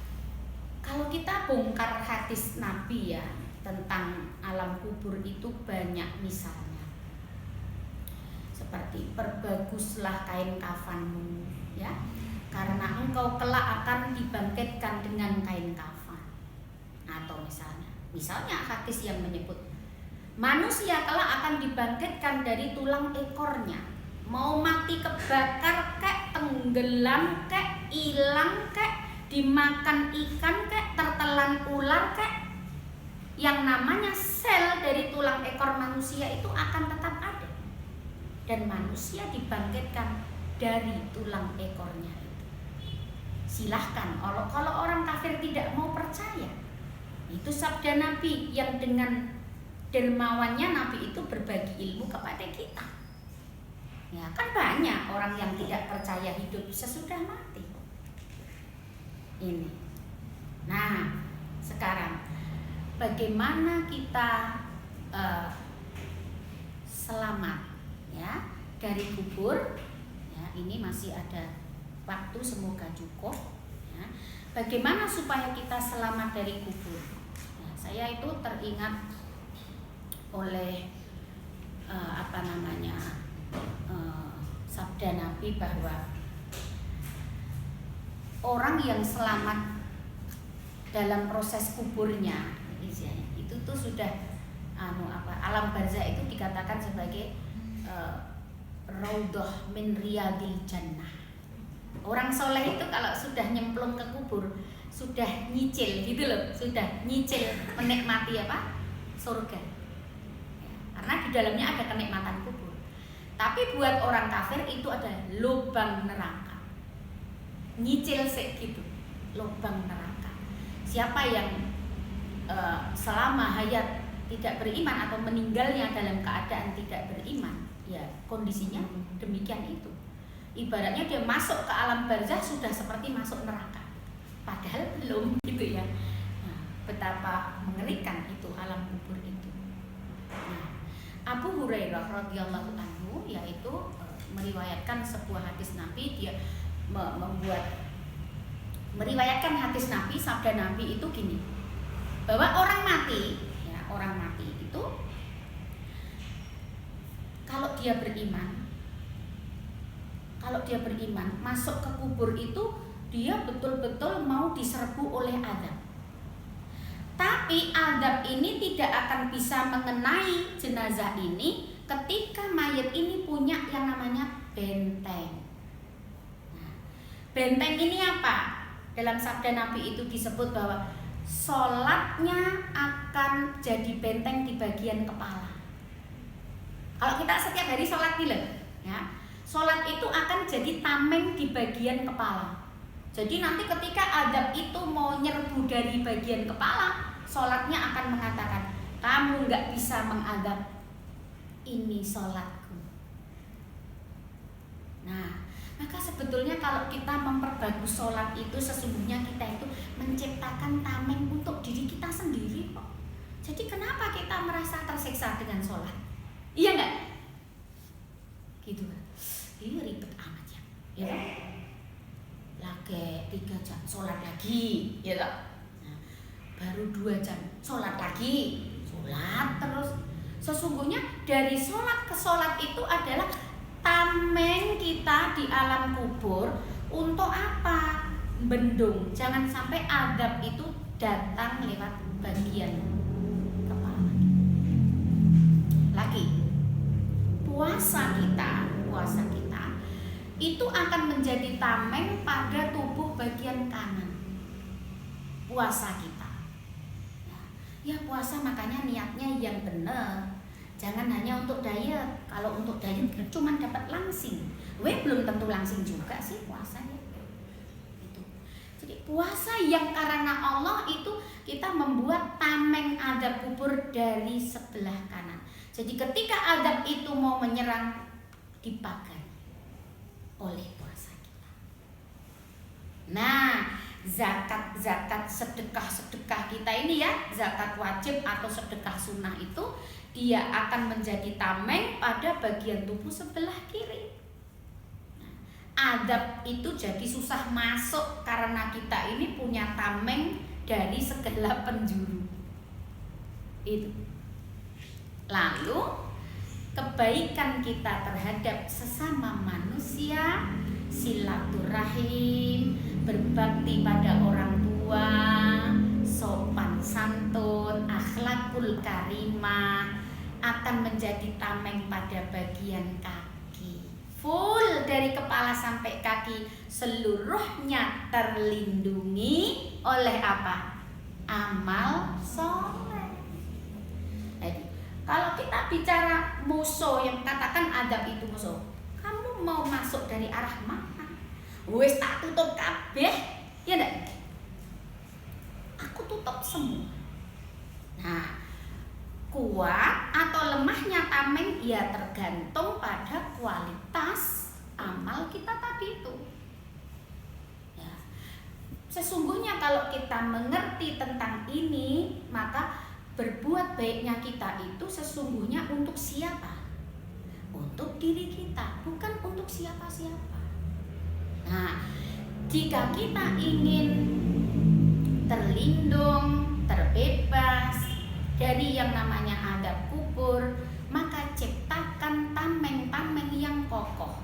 kalau kita bongkar hadis Nabi ya tentang alam kubur itu banyak misalnya. Seperti perbaguslah kain kafanmu, ya, karena engkau kelak akan dibangkitkan dengan kain kafan. Atau misalnya hadis yang menyebut manusia kelak akan dibangkitkan dari tulang ekornya. Mau mati kebakar kek, tenggelam kek, hilang kek, dimakan ikan kek, tertelan ular kek, yang namanya sel dari tulang ekor manusia itu akan tetap ada. Dan manusia dibangkitkan dari tulang ekornya itu. Silahkan, kalau orang kafir tidak mau percaya, itu sabda Nabi yang dengan dermawannya Nabi itu berbagi ilmu kepada kita. Ya, kan banyak orang yang tidak percaya hidup sesudah mati. Ini. Nah, sekarang bagaimana kita selamat, ya, dari kubur? Ya, ini masih ada waktu, semoga cukup. Ya. Bagaimana supaya kita selamat dari kubur? Ya, saya itu teringat oleh sabda Nabi bahwa orang yang selamat dalam proses kuburnya itu tuh sudah alam barzah itu dikatakan sebagai raudhah min riyadil jannah. Orang soleh itu kalau sudah nyemplung ke kubur sudah nyicil gitu loh, sudah nyicil menikmati surga. Karena di dalamnya ada kenikmatan kubur. Tapi buat orang kafir itu ada lubang neraka. Nyicil gitu, lubang neraka. Siapa yang selama hayat tidak beriman atau meninggalnya dalam keadaan tidak beriman, ya kondisinya demikian itu. Ibaratnya dia masuk ke alam barzah sudah seperti masuk neraka. Padahal belum gitu ya. Nah, betapa mengerikan itu alam kubur itu. Nah, Abu Hurairah radhiyallahu anhu yaitu meriwayatkan sebuah hadis Nabi. Dia meriwayatkan hadis Nabi, sabda Nabi itu gini, bahwa orang mati itu kalau dia beriman masuk ke kubur itu dia betul-betul mau diserbu oleh azab. Tapi azab ini tidak akan bisa mengenai jenazah ini ketika mayat ini punya yang namanya benteng. Nah, benteng ini apa? Dalam sabda Nabi itu disebut bahwa sholatnya akan jadi benteng di bagian kepala. Kalau kita setiap hari sholat nih loh, ya, sholat itu akan jadi tameng di bagian kepala. Jadi nanti ketika azab itu mau nyerbu dari bagian kepala, sholatnya akan mengatakan, kamu nggak bisa mengadab, ini sholatku. Nah, maka sebetulnya kalau kita memperbagus sholat itu, sesungguhnya kita itu menciptakan tameng untuk diri kita sendiri kok. Jadi kenapa kita merasa tersiksa dengan sholat? Iya nggak? Gitu kan? Ini ribet amat ya. Ya kan? sholat lagi, ya toh. Nah, baru 2 jam, sholat lagi, sholat terus. Sesungguhnya dari sholat ke sholat itu adalah tameng kita di alam kubur. Untuk apa? Bendung, jangan sampai azab itu datang lewat bagian kepala. Lagi, puasa kita itu akan menjadi tameng pada tubuh bagian kanan. Puasa kita, ya puasa makanya niatnya yang benar. Jangan hanya untuk diet. Kalau untuk diet cuma dapat langsing. Belum tentu langsing juga sih puasanya. Itu. Jadi puasa yang karena Allah itu kita membuat tameng azab kubur dari sebelah kanan. Jadi ketika azab itu mau menyerang, dipakai oleh puasa kita. Nah, zakat sedekah kita ini ya, zakat wajib atau sedekah sunnah itu dia akan menjadi tameng pada bagian tubuh sebelah kiri. Azab itu jadi susah masuk karena kita ini punya tameng dari segala penjuru. Itu. Lalu kebaikan kita terhadap sesama manusia, silaturahim, berbakti pada orang tua, sopan santun, akhlakul karimah akan menjadi tameng pada bagian kaki. Full dari kepala sampai kaki, seluruhnya terlindungi oleh apa? Amal soleh. Kalau kita bicara musuh, yang katakan adab itu musuh, kamu mau masuk dari arah mana? Wes tak tutup kabeh, ya ndak? Aku tutup semua. Nah, kuat atau lemahnya tameng ya tergantung pada kualitas amal kita tadi itu. Ya. Sesungguhnya kalau kita mengerti tentang ini, maka berbuat baiknya kita itu sesungguhnya untuk siapa? Untuk diri kita, bukan untuk siapa-siapa. Nah, jika kita ingin terlindung, terbebas dari yang namanya azab kubur, maka ciptakan tameng-tameng yang kokoh.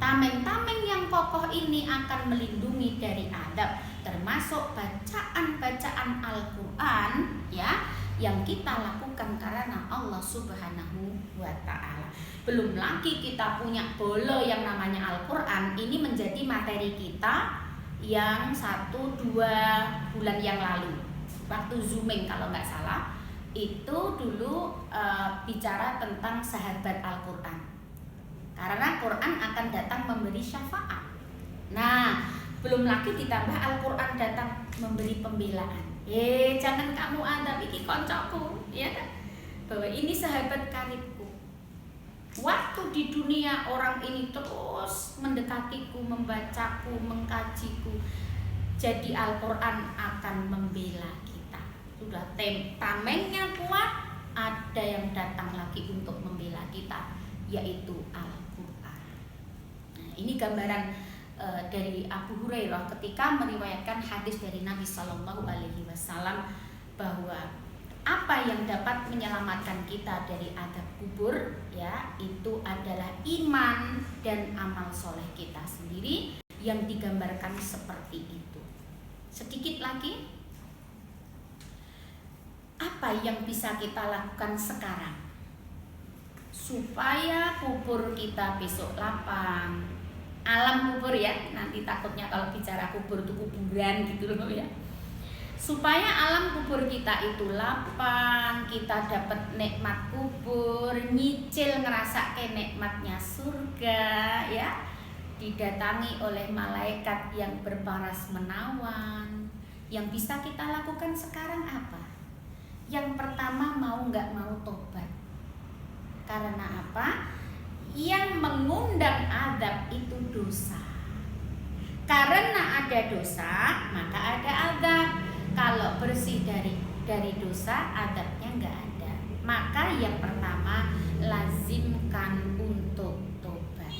Tameng-tameng yang kokoh ini akan melindungi dari azab, termasuk bacaan-bacaan Al-Quran ya, yang kita lakukan karena Allah Subhanahu wa Ta'ala. Belum lagi kita punya bolo yang namanya Al-Quran. Ini menjadi materi kita yang 1-2 bulan yang lalu, waktu zooming kalau nggak salah. Itu dulu bicara tentang sahabat Al-Quran, karena Quran akan datang memberi syafaat. Nah, belum lagi ditambah Al-Quran datang memberi pembelaan. Jangan kamu adab iki koncoku, ya kan? Bahwa ini sahabat karibku. Waktu di dunia orang ini terus mendekatiku, membacaku, mengkajiku. Jadi Al-Quran akan membela kita. Sudah tamengnya kuat, ada yang datang lagi untuk membela kita, yaitu Al-Quran. Nah, ini gambaran dari Abu Hurairah ketika meriwayatkan hadis dari Nabi Shallallahu Alaihi Wasallam bahwa apa yang dapat menyelamatkan kita dari azab kubur ya itu adalah iman dan amal soleh kita sendiri yang digambarkan seperti itu. Sedikit lagi, apa yang bisa kita lakukan sekarang supaya kubur kita besok lapang? Alam kubur ya, nanti takutnya kalau bicara kubur itu kuburan gitu loh ya. Supaya alam kubur kita itu lapang, kita dapat nikmat kubur, nyicil ngerasakan nikmatnya surga ya, didatangi oleh malaikat yang berparas menawan. Yang bisa kita lakukan sekarang apa? Yang pertama, mau nggak mau tobat. Karena apa? Yang mengundang azab itu dosa. Karena ada dosa, maka ada azab. Kalau bersih dari dosa, azabnya nggak ada. Maka yang pertama, lazimkan untuk tobat.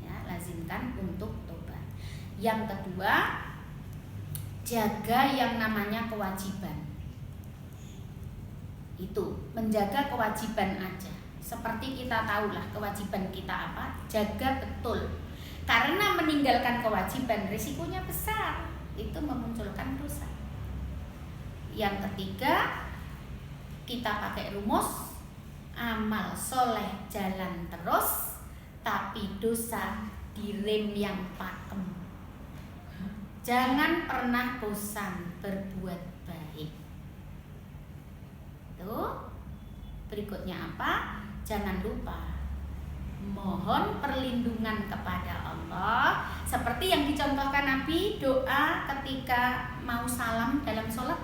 Ya, lazimkan untuk tobat. Yang kedua, jaga yang namanya kewajiban. Itu menjaga kewajiban aja. Seperti kita tahulah kewajiban kita apa, jaga betul. Karena meninggalkan kewajiban risikonya besar, itu memunculkan dosa. Yang ketiga, kita pakai rumus amal soleh jalan terus, tapi dosa direm yang pakem. Jangan pernah bosan berbuat baik. Tuh. Berikutnya apa? Jangan lupa mohon perlindungan kepada Allah, seperti yang dicontohkan Nabi doa ketika mau salam dalam sholat,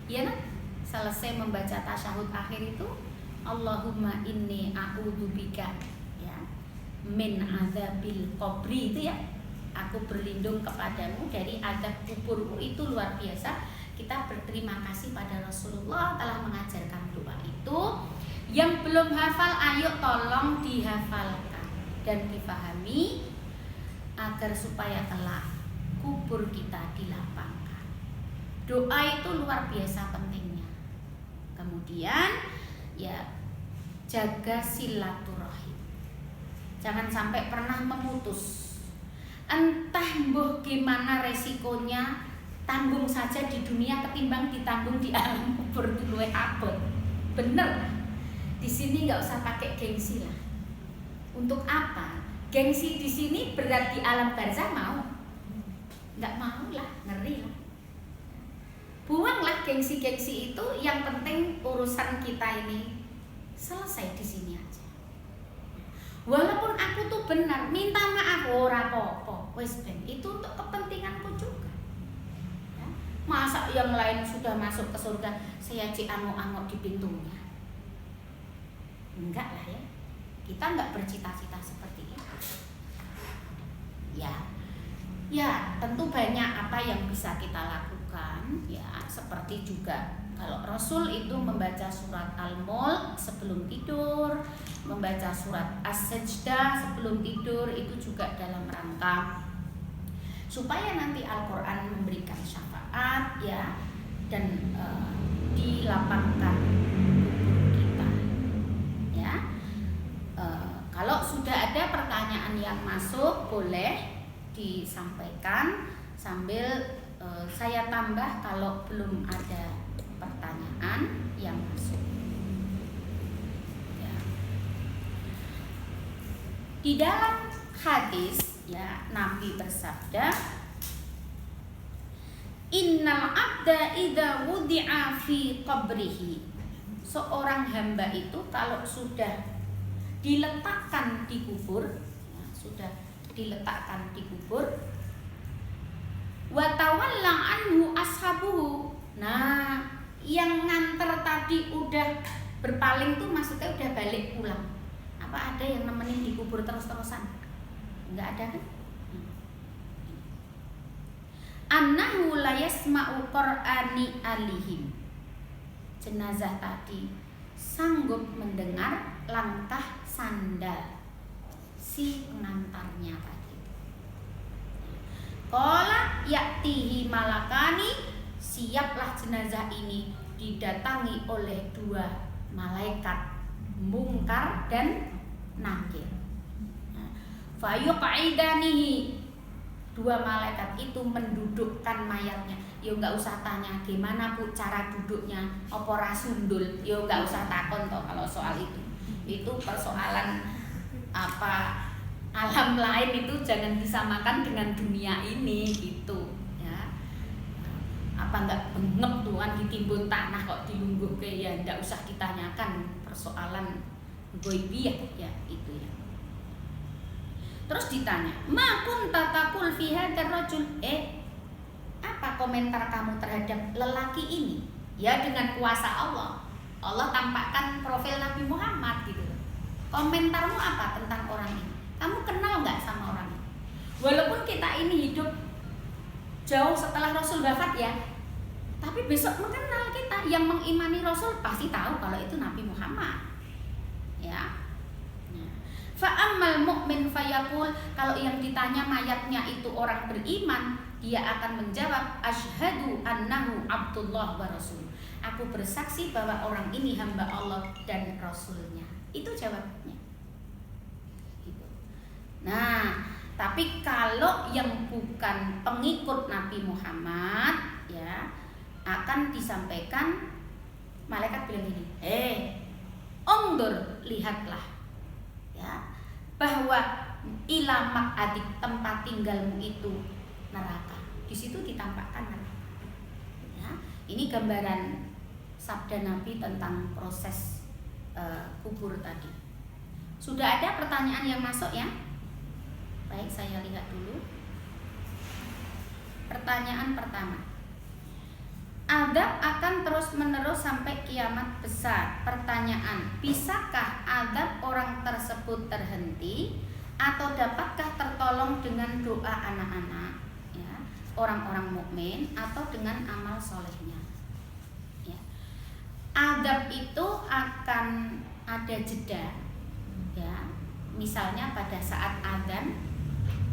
ya kan? Selesai membaca tasyahud akhir itu, Allahumma inni a'udzubika ya min adzabil qabri, itu ya, aku berlindung kepadamu dari azab kuburmu. Itu luar biasa. Kita berterima kasih pada Rasulullah telah mengajarkan doa itu. Yang belum hafal, ayo tolong dihafalkan dan dipahami agar supaya kelak kubur kita dilapangkan. Doa itu luar biasa pentingnya. Kemudian ya, jaga silaturahim. Jangan sampai pernah memutus. Entah mbuh gimana resikonya, tanggung saja di dunia ketimbang ditanggung di alam kubur, itu luwih abot. Bener. Di sini nggak usah pakai gengsi lah. Untuk apa? Gengsi di sini berat di alam barzah mau? Nggak mau lah, ngeri lah. Buanglah gengsi-gengsi itu. Yang penting urusan kita ini selesai di sini aja. Walaupun aku tuh benar, minta maaf ora apa-apa, wis ben, itu untuk kepentinganku juga. Ya. Masa yang lain sudah masuk ke surga, saya angok-angok di pintunya? Enggak lah ya. Kita enggak bercita-cita seperti itu. Ya, tentu banyak apa yang bisa kita lakukan ya, seperti juga kalau Rasul itu membaca surat Al-Mulk sebelum tidur, membaca surat As-Sajdah sebelum tidur, itu juga dalam rangka supaya nanti Al-Quran memberikan syafaat ya, dan dilapangkan kita ya. Kalau sudah ada pertanyaan yang masuk, boleh disampaikan sambil saya tambah kalau belum ada pertanyaan yang masuk ya. Di dalam hadis ya, Nabi bersabda, innal abda idza wudi'a fi qabrihi, seorang hamba itu kalau sudah diletakkan di kubur ya, sudah diletakkan di kubur, wa tawalla anhu ashabuhu, nah yang nganter tadi udah berpaling tuh maksudnya udah balik pulang. Apa ada yang nemenin di kubur terus-terusan? Enggak ada kan? Annahu la yasma'u qur'ani alihim, jenazah tadi sanggup mendengar langkah sandal si pengantarnya tadi. Qala ya'tihi malakani, siaplah jenazah ini didatangi oleh dua malaikat, Mungkar dan Nakir. Fayuq'idanihi, dua malaikat itu mendudukkan mayatnya. Yo nggak usah tanya gimana Bu cara duduknya, apa ra sundul, yo nggak usah takon toh kalau soal itu. Itu persoalan apa alam lain, itu jangan disamakan dengan dunia ini gitu ya. Apa nggak bengep Tuhan ditimbun tanah kok dilungguh ke, ya nggak usah ditanyakan persoalan ghaibiyah ya itu ya. Terus ditanya, ma kunta taqul fi hadzal rajul, apa komentar kamu terhadap lelaki ini? Ya dengan kuasa Allah, Allah tampakkan profil Nabi Muhammad gitu. Komentarmu apa tentang orang ini? Kamu kenal nggak sama orang ini? Walaupun kita ini hidup jauh setelah Rasul wafat ya, tapi besok mengenal kita. Yang mengimani Rasul pasti tahu kalau itu Nabi Muhammad ya. Nah, Fa ammal mu'min fayaqul, kalau yang ditanya mayatnya itu orang beriman, dia akan menjawab asyhadu annahu abdullah wa rasul. Aku bersaksi bahwa orang ini hamba Allah dan Rasulnya. Itu jawabnya. Gitu. Nah, tapi kalau yang bukan pengikut Nabi Muhammad, ya, akan disampaikan, malaikat bilang gini, undur, lihatlah, ya, bahwa ilamak adik, tempat tinggalmu itu neraka. Di situ ditampakkan neraka. Ya, ini gambaran sabda Nabi tentang proses kubur tadi. Sudah ada pertanyaan yang masuk ya? Baik, saya lihat dulu. Pertanyaan pertama. Azab akan terus-menerus sampai kiamat besar. Pertanyaan, bisakah azab orang tersebut terhenti atau dapatkah tertolong dengan doa anak-anak, ya, orang-orang mukmin atau dengan amal solehnya? Ya. Azab itu akan ada jeda, ya. Misalnya pada saat azan.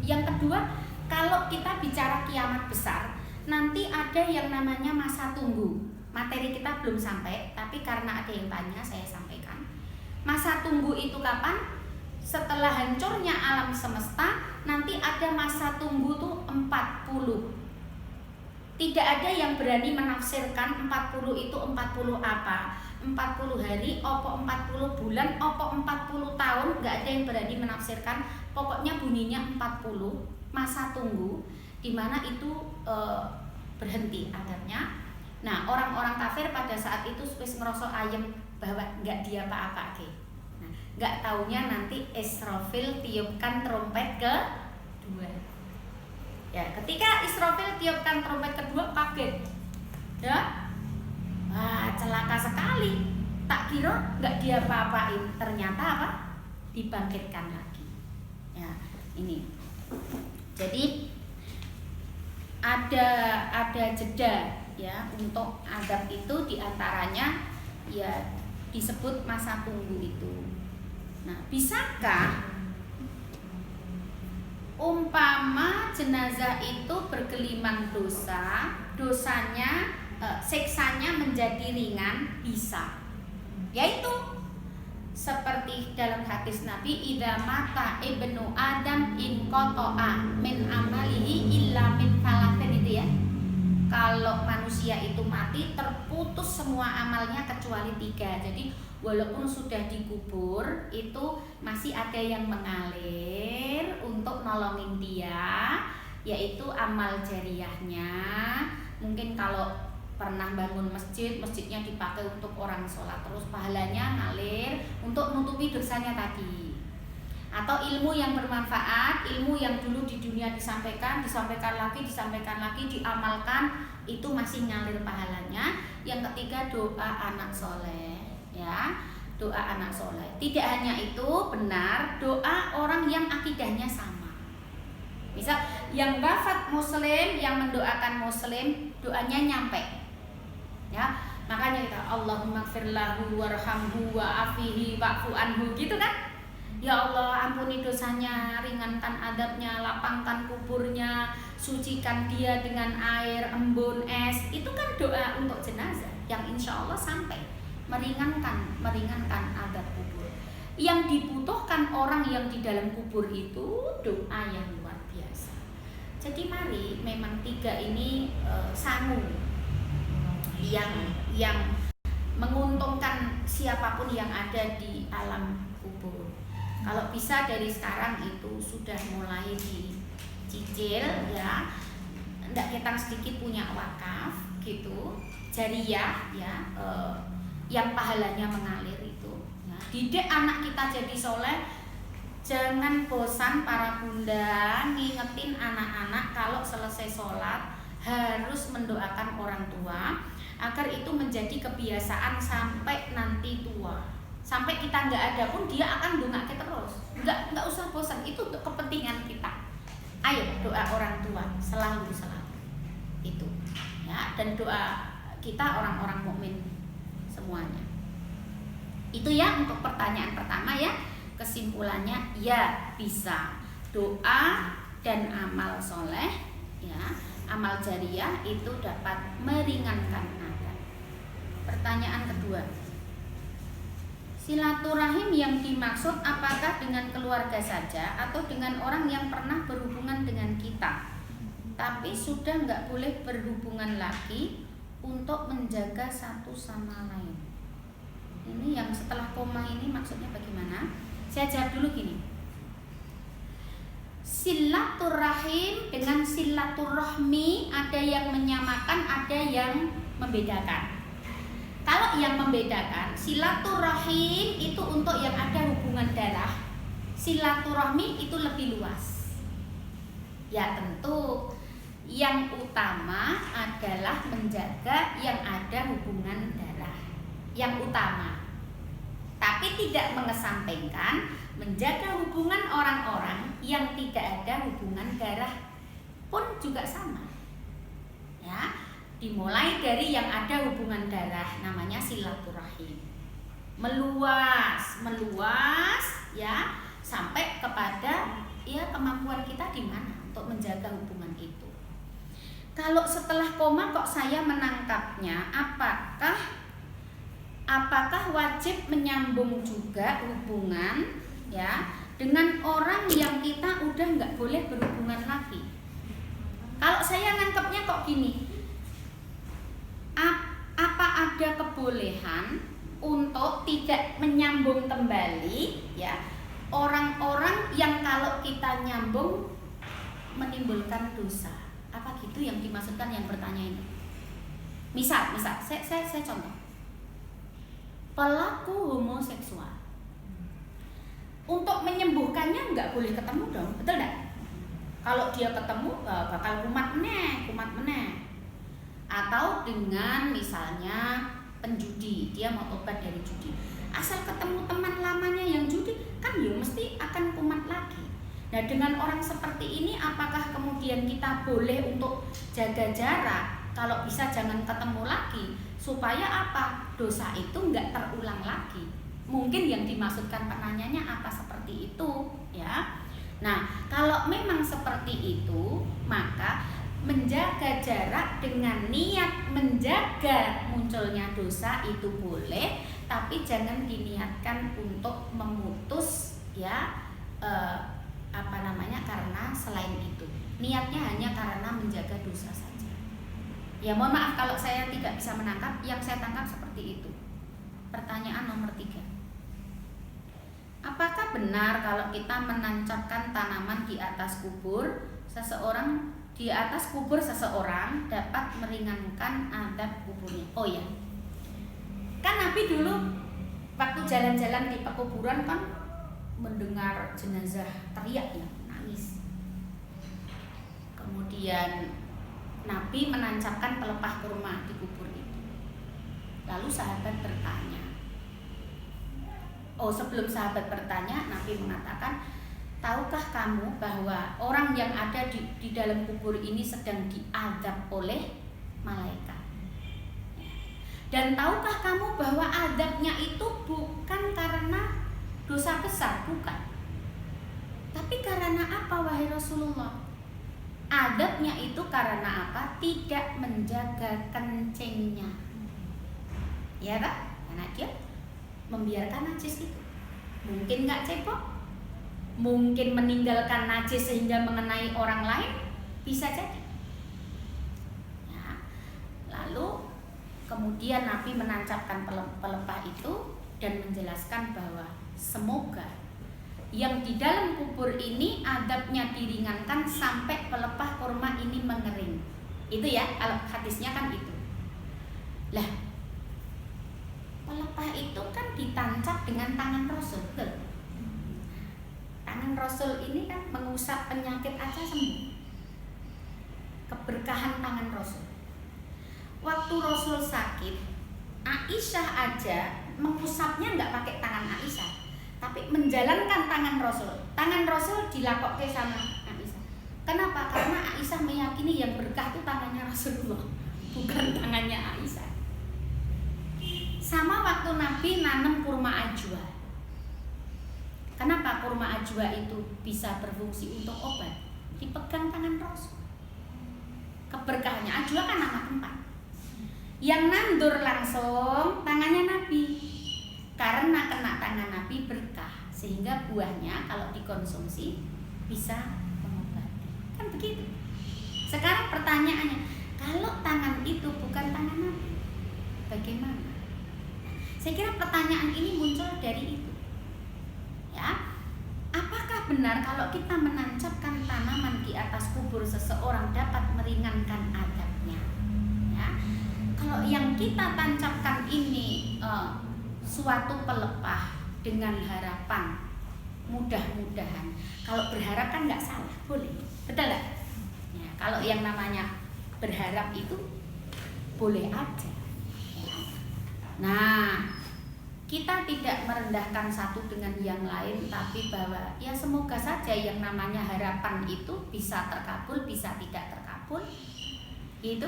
Yang kedua, kalau kita bicara kiamat besar, nanti ada yang namanya masa tunggu. Materi kita belum sampai, tapi karena ada yang tanya saya sampaikan. Masa tunggu itu kapan? Setelah hancurnya alam semesta, nanti ada masa tunggu tuh 40. Tidak ada yang berani menafsirkan 40 itu 40 apa? 40 hari, opo 40 bulan, opo 40 tahun, nggak ada yang berani menafsirkan. Pokoknya bunyinya 40, masa tunggu, dimana itu berhenti adabnya. Nah, orang-orang kafir pada saat itu wis ngerasa ayem bahwa nggak dia apa-apa ke. Nah, nggak taunya nanti Israfil tiupkan trompet kedua. Ya, ketika Israfil tiupkan trompet kedua, kaget. Ya, wah, celaka sekali. Tak kira nggak dia apa-apain, ternyata apa? Dibangkitkan lagi. Ya, ini. Jadi ada jeda, ya, untuk azab itu diantaranya ya disebut masa tunggu itu. Nah, bisakah umpama jenazah itu bergelimang dosa, dosanya siksanya menjadi ringan? Bisa. Yaitu seperti dalam hadis Nabi, idza mata ibnu adam in qata'a min amalihi illa min thalathin, itu ya. Kalau manusia itu mati, terputus semua amalnya kecuali 3. Jadi walaupun sudah dikubur, itu masih ada yang mengalir untuk nolongin dia, yaitu amal jariyahnya. Mungkin kalau pernah bangun masjid, masjidnya dipakai untuk orang sholat, terus pahalanya ngalir untuk nutupi dosanya tadi. Atau ilmu yang bermanfaat, ilmu yang dulu di dunia disampaikan lagi, diamalkan, itu masih ngalir pahalanya. Yang ketiga, doa anak soleh, ya, doa anak soleh. Tidak hanya itu, benar, doa orang yang akidahnya sama. Misal yang wafat muslim, yang mendoakan muslim, doanya nyampe. Ya, makanya kita Allahumma gfirlahu warhamhu wa'afihi wa'fu anhu, gitu kan? Ya Allah, ampuni dosanya, ringankan adabnya, lapangkan kuburnya, sucikan dia dengan air, embun, es. Itu kan doa untuk jenazah yang insya Allah sampai meringankan adab kubur. Yang dibutuhkan orang yang di dalam kubur itu doa yang luar biasa. Jadi mari, memang 3 ini sangu yang menguntungkan siapapun yang ada di alam kubur. Kalau bisa dari sekarang itu sudah mulai dicicil, ya, ndak ketang sedikit punya wakaf gitu, jariyah, ya, yang pahalanya mengalir itu. Ya. Didik anak kita jadi soleh. Jangan bosan para bunda ngingetin anak-anak kalau selesai sholat harus mendoakan orang tua, agar itu menjadi kebiasaan sampai nanti tua. Sampai kita nggak ada pun dia akan dongake terus. Nggak usah bosan, itu untuk kepentingan kita. Ayo doa orang tua selalu itu, ya, dan doa kita orang-orang mukmin semuanya. Itu ya untuk pertanyaan pertama, ya. kesimpulannya ya bisa. Doa dan amal soleh, ya, amal jariah itu dapat meringankan adab. Pertanyaan kedua, silaturahim yang dimaksud apakah dengan keluarga saja atau dengan orang yang pernah berhubungan dengan kita tapi sudah nggak boleh berhubungan lagi untuk menjaga satu sama lain? Ini yang setelah koma ini maksudnya bagaimana? Saya jawab dulu gini. Silaturahim dengan silaturahmi ada yang menyamakan, ada yang membedakan. Kalau yang membedakan, silaturahim itu untuk yang ada hubungan darah, silaturahmi itu lebih luas. Ya tentu yang utama adalah menjaga yang ada hubungan darah, yang utama. Tapi tidak mengesampingkan menjaga hubungan orang-orang yang tidak ada hubungan darah pun juga sama. Ya, dimulai dari yang ada hubungan darah, namanya silaturahim. Meluas ya, sampai kepada ya kemampuan kita di mana untuk menjaga hubungan itu. Kalau setelah koma kok saya menangkapnya, apakah wajib menyambung juga hubungan ya dengan orang yang kita udah nggak boleh berhubungan lagi? Kalau saya nangkapnya kok gini, apa ada kebolehan untuk tidak menyambung kembali ya orang-orang yang kalau kita nyambung menimbulkan dosa? Apa gitu yang dimaksudkan yang bertanya ini? Misal saya contoh. Pelaku homoseksual, untuk menyembuhkannya nggak boleh ketemu dong, betul nggak? Kalau dia ketemu bakal kumat meneh. Atau dengan misalnya penjudi, dia mau tobat dari judi, asal ketemu teman lamanya yang judi kan ya mesti akan kumat lagi. Nah dengan orang seperti ini apakah kemudian kita boleh untuk jaga jarak? Kalau bisa jangan ketemu lagi, supaya apa? Dosa itu nggak terulang lagi. Mungkin yang dimaksudkan penanyanya apa seperti itu ya. Nah kalau memang seperti itu, maka menjaga jarak dengan niat menjaga munculnya dosa itu boleh, tapi jangan diniatkan untuk memutus ya karena selain itu. Niatnya hanya karena menjaga dosa saja. Ya mohon maaf kalau saya tidak bisa menangkap, yang saya tangkap seperti itu. Pertanyaan nomor 3. Apakah benar kalau kita menancapkan tanaman di atas kubur seseorang dapat meringankan adab kuburnya? Oh ya, kan Nabi dulu waktu jalan-jalan di pekuburan kan mendengar jenazah teriak ya, nangis. Kemudian Nabi menancapkan pelepah kurma di kubur itu. Lalu sahabat bertanya. Sebelum sahabat bertanya, Nabi mengatakan, tahukah kamu bahwa orang yang ada di dalam kubur ini sedang diazab oleh malaikat? Dan tahukah kamu bahwa azabnya itu bukan karena dosa besar, bukan. Tapi karena apa wahai Rasulullah? Adabnya itu karena apa? Tidak menjaga kencingnya. Ya kan? Karena dia membiarkan najis itu. Mungkin nggak cepok, mungkin meninggalkan najis sehingga mengenai orang lain, bisa jadi. Ya. Lalu kemudian Nabi menancapkan pelepah itu dan menjelaskan bahwa semoga yang di dalam kubur ini adabnya diringankan sampai pelepah kurma ini mengering. Itu ya, kalau hadisnya kan itu. Lah, pelepah itu kan ditancap dengan tangan Rasul. Tangan Rasul ini kan mengusap penyakit aja sembuh. Keberkahan tangan Rasul. Waktu Rasul sakit, Aisyah aja mengusapnya nggak pakai tangan Aisyah, tapi menjalankan tangan Rasul. Tangan Rasul dilakokke sama Aisyah. Kenapa? Karena Aisyah meyakini yang berkah itu tangannya Rasulullah, bukan tangannya Aisyah. Sama waktu Nabi nanam kurma ajwa. Kenapa kenapa kurma ajwa itu bisa berfungsi untuk obat? Dipegang tangan Rasul. Keberkahannya, ajwa kan nama tempat. Yang nandur langsung tangannya Nabi. Karena kena tangan Nabi berkah, sehingga buahnya kalau dikonsumsi bisa mengobati. Kan begitu. Sekarang pertanyaannya, kalau tangan itu bukan tangan Nabi, bagaimana? Saya kira pertanyaan ini muncul dari itu. Ya, apakah benar kalau kita menancapkan tanaman di atas kubur seseorang dapat meringankan adabnya? Ya, kalau yang kita tancapkan ini suatu pelepah dengan harapan, mudah-mudahan. Kalau berharap kan nggak salah, boleh, betul nggak? Ya, kalau yang namanya berharap itu boleh aja. Ya. Nah, kita tidak merendahkan satu dengan yang lain, tapi bahwa ya semoga saja yang namanya harapan itu bisa terkabul, bisa tidak terkabul, itu.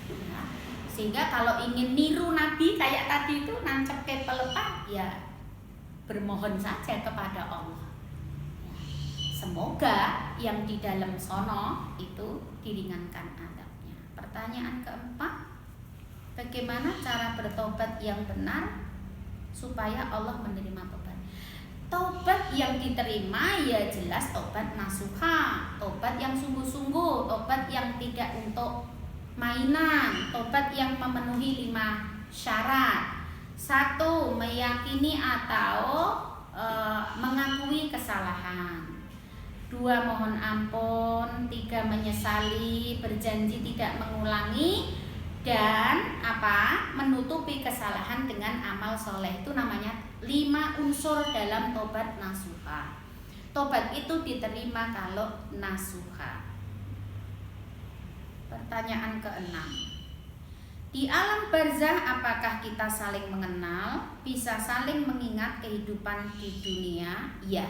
Ya. Sehingga kalau ingin niru Nabi kayak tadi itu nancep ke pelepah, ya bermohon saja kepada Allah. Ya. Semoga yang di dalam sono itu diringankan adabnya. Pertanyaan keempat, bagaimana cara bertobat yang benar supaya Allah menerima tobat? Tobat yang diterima ya jelas tobat nasuha, tobat yang sungguh-sungguh, tobat yang tidak untuk mainan, tobat yang memenuhi 5 syarat. 1. Meyakini atau mengakui kesalahan. 2. Mohon ampun. 3. Menyesali, berjanji tidak mengulangi. Dan menutupi kesalahan dengan amal soleh. Itu namanya 5 unsur dalam tobat nasuha. Tobat itu diterima kalau nasuha. Pertanyaan ke-6, di alam barzah apakah kita saling mengenal, bisa saling mengingat kehidupan di dunia? Ya.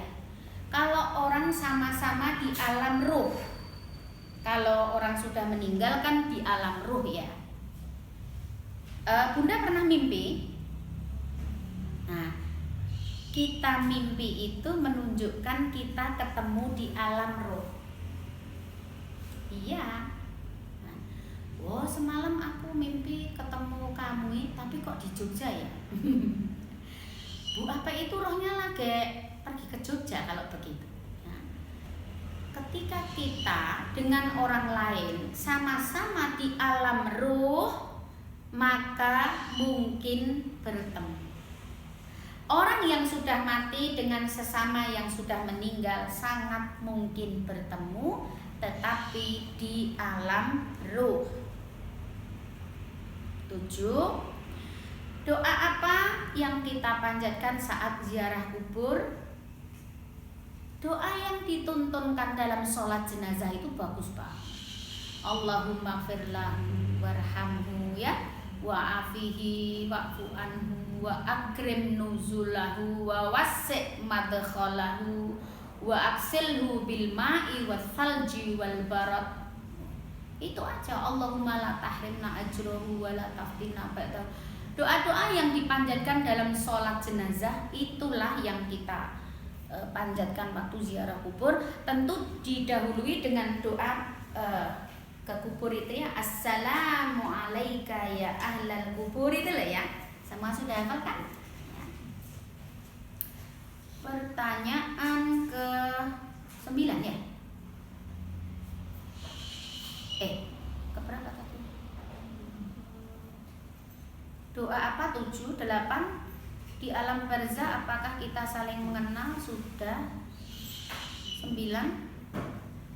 Kalau orang sama-sama di alam ruh, kalau orang sudah meninggal kan di alam ruh ya. Bunda pernah mimpi. Nah, kita mimpi itu menunjukkan kita ketemu di alam roh. Iya. Nah, oh semalam aku mimpi ketemu kamu, tapi kok di Jogja ya? Bu, apa itu rohnya lagi pergi ke Jogja kalau begitu? Nah, ketika kita dengan orang lain sama-sama di alam roh, maka mungkin bertemu. Orang yang sudah mati dengan sesama yang sudah meninggal sangat mungkin bertemu, tetapi di alam ruh. 7. Doa apa yang kita panjatkan saat ziarah kubur? Doa yang dituntunkan dalam sholat jenazah itu bagus banget. Allahumma firlahu warhamhu ya, wa'afihi wa'fu anhu wa akrim nuzulahu wa wasi' madkhalahu wa aksilhu bil ma'i wal thalji wal barad. Itu aja. Allahumma la tahrimna ajruhu wa la taftina ba'da. Doa-doa yang dipanjatkan dalam sholat jenazah itulah yang kita panjatkan waktu ziarah kubur. Tentu didahului dengan doa ke kubur itu ya, assalamu alaika ya ahlal kubur, itu lah ya. Semua sudah hafal kan? Ya. Pertanyaan ke-9 ya. Keberapa tadi? Doa apa? 7, 8. Di alam barzah apakah kita saling mengenal? Sudah. 9.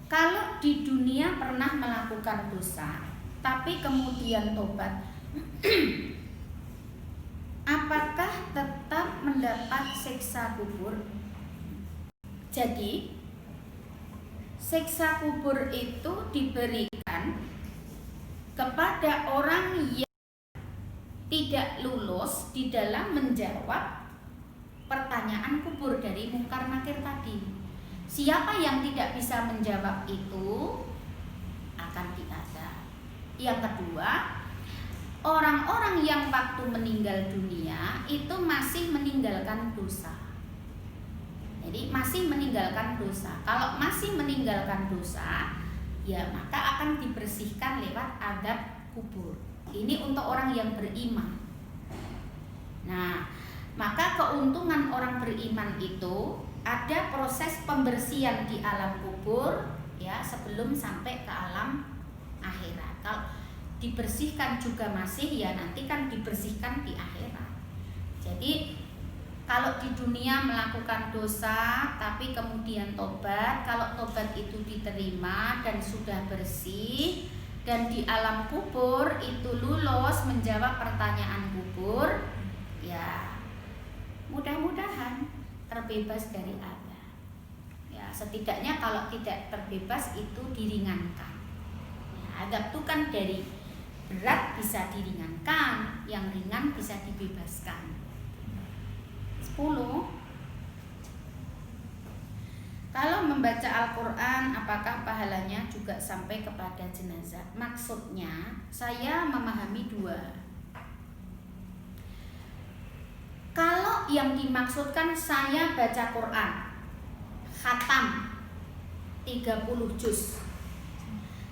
Kalau di dunia pernah melakukan dosa, tapi kemudian tobat, apakah tetap mendapat siksa kubur? Jadi, siksa kubur itu diberikan kepada orang yang tidak lulus di dalam menjawab pertanyaan kubur dari Munkar Nakir tadi. Siapa yang tidak bisa menjawab itu akan diazab. Yang kedua, orang-orang yang waktu meninggal dunia itu masih meninggalkan dosa. Jadi masih meninggalkan dosa. Kalau masih meninggalkan dosa, ya maka akan dibersihkan lewat azab kubur. Ini untuk orang yang beriman. Nah, maka keuntungan orang beriman itu ada proses pembersihan di alam kubur ya sebelum sampai ke alam akhirat. Kalau dibersihkan juga masih ya nanti kan dibersihkan di akhirat. Jadi kalau di dunia melakukan dosa tapi kemudian tobat, kalau tobat itu diterima dan sudah bersih dan di alam kubur itu lulus menjawab pertanyaan kubur, ya mudah-mudahan terbebas dari azab. Ya setidaknya kalau tidak terbebas itu diringankan. Ya, azab itu kan dari berat bisa diringankan, yang ringan bisa dibebaskan. 10. Kalau membaca Al-Quran, apakah pahalanya juga sampai kepada jenazah? Maksudnya, saya memahami dua. Kalau yang dimaksudkan saya baca Quran, khatam 30 juz.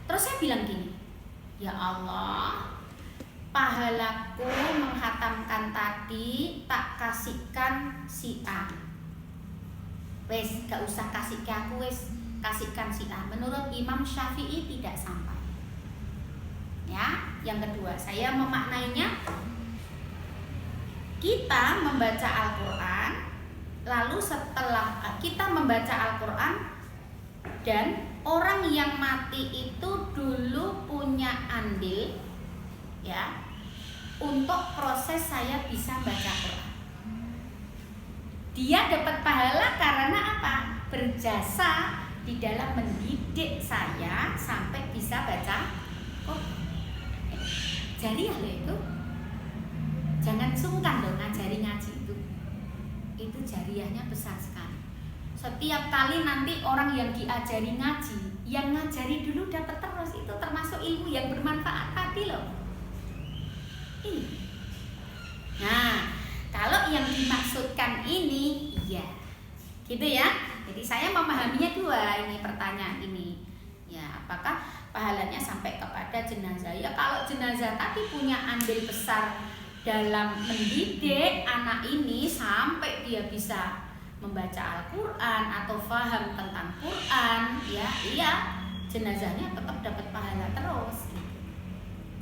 Terus saya bilang gini, ya Allah, pahalaku menghatamkan tadi tak kasihkan si A. Wes gak usah kasih ke aku, wes kasihkan si A. Menurut Imam Syafi'i tidak sampai. Ya, yang kedua saya memaknainya, kita membaca Al-Quran, lalu setelah kita membaca Al-Quran dan orang yang mati itu dulu punya andil ya untuk proses saya bisa baca Quran. Dia dapat pahala karena apa? Berjasa di dalam mendidik saya sampai bisa baca Quran. Jariah loh itu. Jangan sungkan dong ngajari ngaji itu. Itu jariahnya besar sekali. Setiap kali nanti orang yang diajari ngaji, yang ngajari dulu dapat terus, itu termasuk ilmu yang bermanfaat tadi loh. Nah, kalau yang dimaksudkan ini, iya, gitu ya. Jadi saya memahaminya dua ini pertanyaan ini. Ya, apakah pahalanya sampai kepada jenazah? Ya, kalau jenazah tadi punya andil besar dalam mendidik anak ini sampai dia bisa membaca Al-Quran atau paham tentang Quran, ya, iya, jenazahnya tetap dapat pahala terus.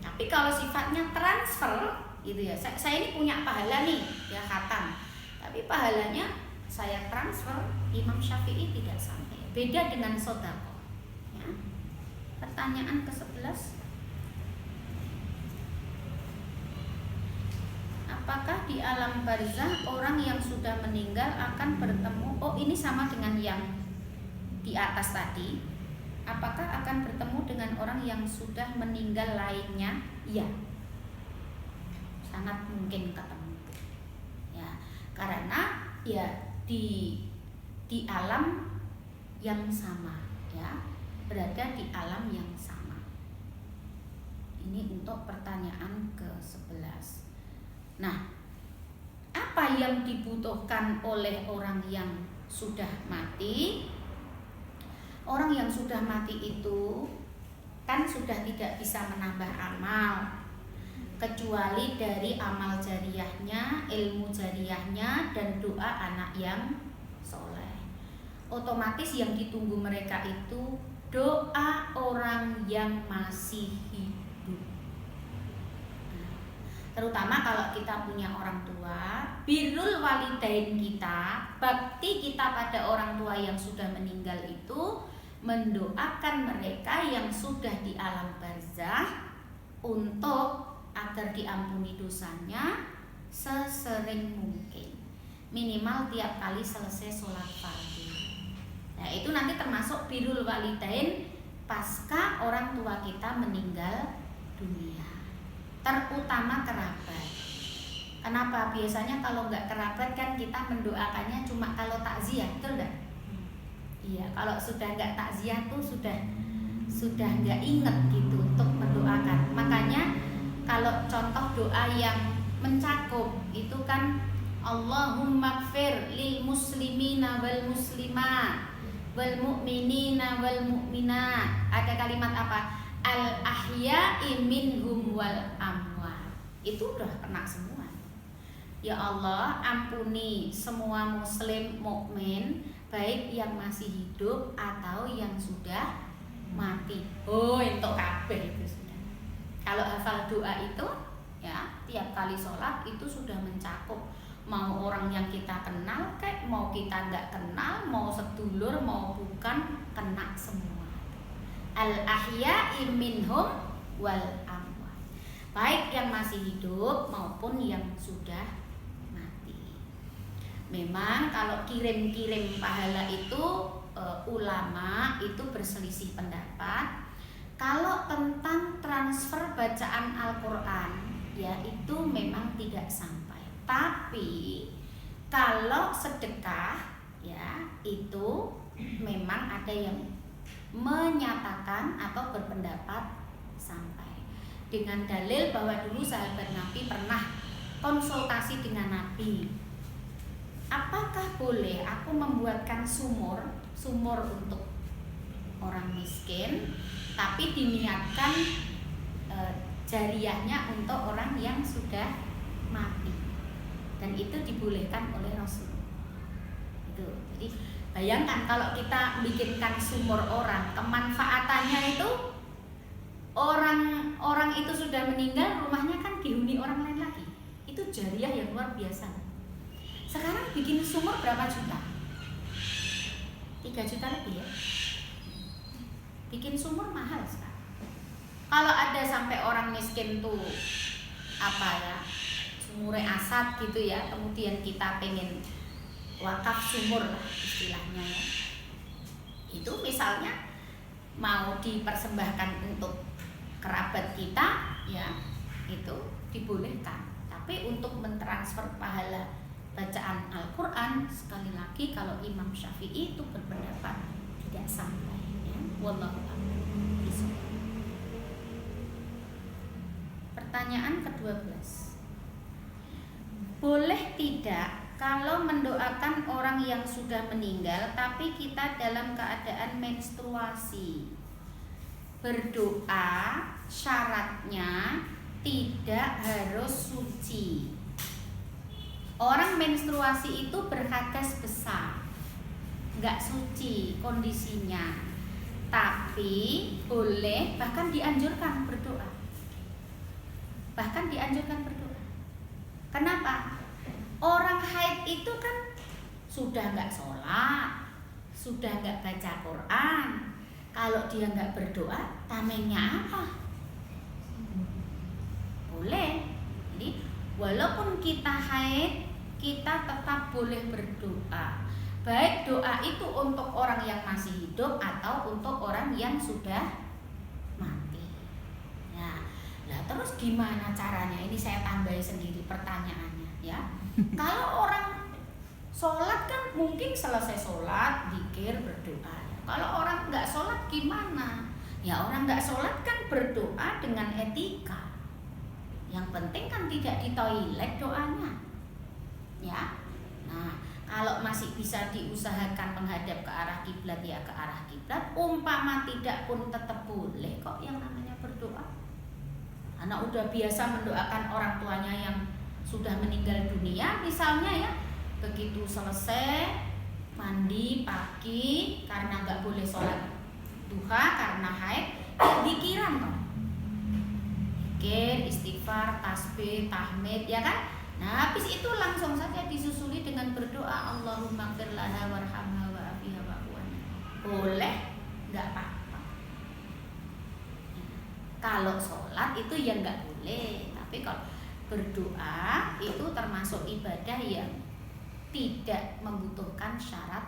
Tapi kalau sifatnya transfer gitu ya, saya ini punya pahala nih ya khatam, tapi pahalanya saya transfer, Imam Syafi'i tidak sampai. Beda dengan sodako ya. Pertanyaan ke-11, apakah di alam barzah orang yang sudah meninggal akan bertemu? Oh, ini sama dengan yang di atas tadi. Apakah akan bertemu dengan orang yang sudah meninggal lainnya? Ya, sangat mungkin ketemu. Ya, karena ya di alam yang sama, ya, berada di alam yang sama. Ini untuk pertanyaan ke-11. Nah, apa yang dibutuhkan oleh orang yang sudah mati? Orang yang sudah mati itu kan sudah tidak bisa menambah amal kecuali dari amal jariyahnya, ilmu jariyahnya, dan doa anak yang soleh. Otomatis yang ditunggu mereka itu doa orang yang masih hidup. Terutama kalau kita punya orang tua, birrul walidain kita, bakti kita pada orang tua yang sudah meninggal itu mendoakan mereka yang sudah di alam barzah untuk agar diampuni dosanya sesering mungkin, minimal tiap kali selesai sholat fardu. Nah, itu nanti termasuk birrul walidain pasca orang tua kita meninggal dunia, terutama kerabat. Kenapa? Biasanya kalau nggak kerabat kan kita mendoakannya cuma kalau takziah, betul nggak? Iya, kalau sudah nggak takziah tuh sudah nggak inget gitu untuk mendoakan. Makanya kalau contoh doa yang mencakup itu kan Allahumma gfir lil muslimina wal wal muslimat wal mu'minina wal mu'minat. Ada kalimat apa? Al ahya'i minhum wal amwat. Itu udah kena semua. Ya Allah, ampuni semua muslim mukmin, baik yang masih hidup atau yang sudah mati. Oh, itu kabeh itu sudah. Kalau hafal doa itu ya, tiap kali sholat itu sudah mencakup. Mau orang yang kita kenal kayak mau kita nggak kenal, mau sedulur mau bukan, kena semua. Al ahya'i minhum wal amwat. Baik yang masih hidup maupun yang sudah mati. Memang kalau kirim-kirim pahala itu ulama itu berselisih pendapat. Kalau tentang transfer bacaan Al-Qur'an ya itu memang tidak sampai. Tapi kalau sedekah ya itu memang ada yang menyatakan atau berpendapat sampai, dengan dalil bahwa dulu sahabat Nabi pernah konsultasi dengan Nabi. Apakah boleh aku membuatkan sumur untuk orang miskin, tapi diniatkan jariyahnya untuk orang yang sudah mati? Dan itu dibolehkan oleh Rasul. Itu. Jadi bayangkan kalau kita bikinkan sumur orang, kemanfaatannya itu orang itu sudah meninggal, rumahnya kan dihuni orang lain lagi. Itu jariyah yang luar biasa. Sekarang bikin sumur berapa juta? 3 juta lebih ya. Bikin sumur mahal sekarang. Kalau ada sampai orang miskin tuh apa ya, sumure asat gitu ya, kemudian kita pengen wakaf sumur lah istilahnya ya, itu misalnya mau dipersembahkan untuk kerabat kita ya, itu dibolehkan. Tapi untuk mentransfer pahala bacaan Al-Quran, sekali lagi kalau Imam Syafi'i itu berpendapat tidak sampai ya. Wallahu a'lam. Pertanyaan ke-12, boleh tidak kalau mendoakan orang yang sudah meninggal tapi kita dalam keadaan menstruasi? Berdoa syaratnya tidak harus suci. Orang menstruasi itu berhadas besar, nggak suci kondisinya, tapi boleh, bahkan dianjurkan berdoa. Kenapa? Orang haid itu kan sudah nggak sholat, sudah nggak baca Quran. Kalau dia nggak berdoa, tamengnya apa? Boleh. Jadi walaupun kita haid, kita tetap boleh berdoa. Baik doa itu untuk orang yang masih hidup atau untuk orang yang sudah mati. Ya, lah terus gimana caranya? Ini saya tambahi sendiri pertanyaannya ya. Kalau orang sholat kan mungkin selesai sholat, zikir, berdoa. Kalau orang nggak sholat gimana? Ya orang nggak sholat kan berdoa dengan etika. Yang penting kan tidak di toilet doanya. Ya. Nah, kalau masih bisa diusahakan menghadap ke arah kiblat ya ke arah kiblat. Umpama tidak pun tetap boleh kok yang namanya berdoa. Anak udah biasa mendoakan orang tuanya yang sudah meninggal dunia misalnya ya, begitu selesai mandi pagi karena nggak boleh sholat duha karena haid, dikiran toh, zikir, istighfar, tasbih, tahmid ya kan. Nah habis itu langsung saja disusuli dengan berdoa Allahumma ighfir laha warhamha wa'afiha wa'fu'anha. Boleh, nggak apa-apa. Kalau sholat itu ya nggak boleh, tapi kalau berdoa itu termasuk ibadah yang tidak membutuhkan syarat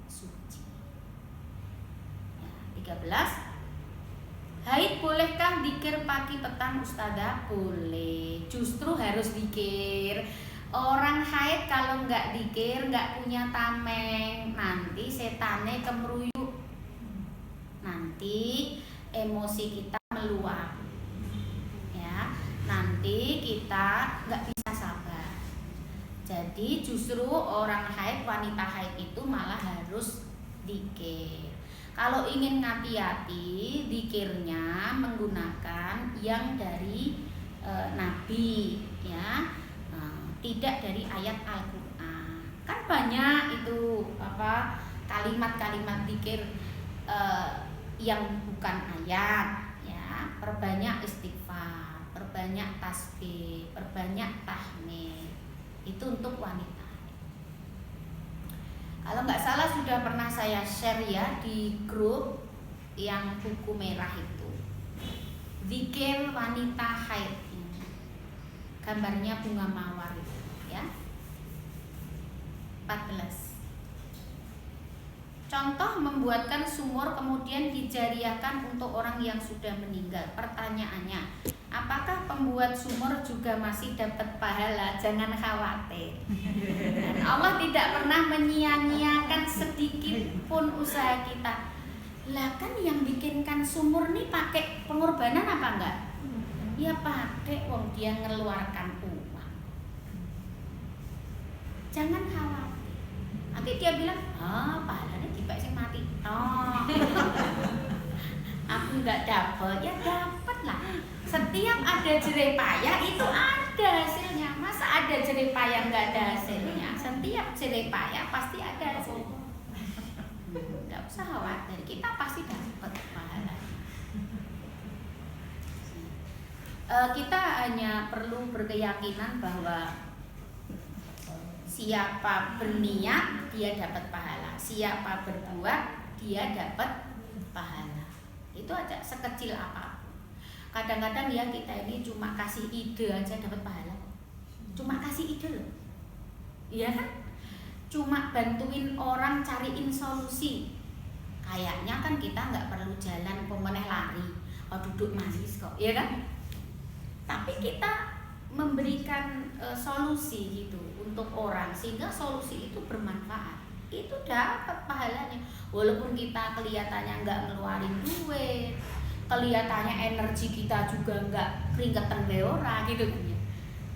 suci. Ya, 13. Haid bolehkah zikir pagi petang Ustazah? Boleh. Justru harus zikir. Orang haid kalau nggak zikir, nggak punya tameng, nanti setane kemeruyuk. Nanti emosi kita meluap. Ya, nanti kita nggak bisa sabar. Jadi justru orang haid, wanita haid itu malah harus harus zikir. Kalau ingin hati-hati, zikirnya menggunakan yang dari Nabi, ya, tidak dari ayat Al-Quran. Kan banyak itu kalimat-kalimat zikir yang bukan ayat, ya. Perbanyak istighfar, perbanyak tasbih, perbanyak tahmid. Itu untuk wanita. Kalau nggak salah sudah pernah saya share ya di grup yang buku merah itu. Zikir wanita haid. Gambarnya bunga mawar itu, ya. 14. Contoh membuatkan sumur kemudian dijariahkan untuk orang yang sudah meninggal. Pertanyaannya, apakah pembuat sumur juga masih dapat pahala? Jangan khawatir. Dan Allah tidak pernah menyia-nyiakan sedikit pun usaha kita. Lah kan yang bikinkan sumur nih pakai pengorbanan apa enggak? Ya pakai, wong dia ngeluarkan uang. Jangan khawatir. Nanti dia bilang, pahalanya dibak sing mati. Aku nggak dapat, ya dapat lah. Setiap ada jerih payah itu ada hasilnya. Masa ada jerih payah nggak ada hasilnya? Setiap jerih payah pasti ada hasilnya. Nggak usah khawatir, kita pasti dapat pahala. Kita hanya perlu berkeyakinan bahwa siapa berniat dia dapat pahala, siapa berbuat dia dapat pahala. Itu aja, sekecil apapun. Kadang-kadang ya kita ini cuma kasih ide aja dapat pahala. Cuma kasih ide loh, iya kan? Cuma bantuin orang cariin solusi. Kayaknya kan kita nggak perlu jalan pemeneh lari, duduk manis kok, iya kan? Tapi kita memberikan solusi gitu untuk orang sehingga solusi itu bermanfaat, itu dapat pahalanya. Walaupun kita kelihatannya nggak ngeluarin duit, kelihatannya energi kita juga nggak keringetan beora gitu kan ya.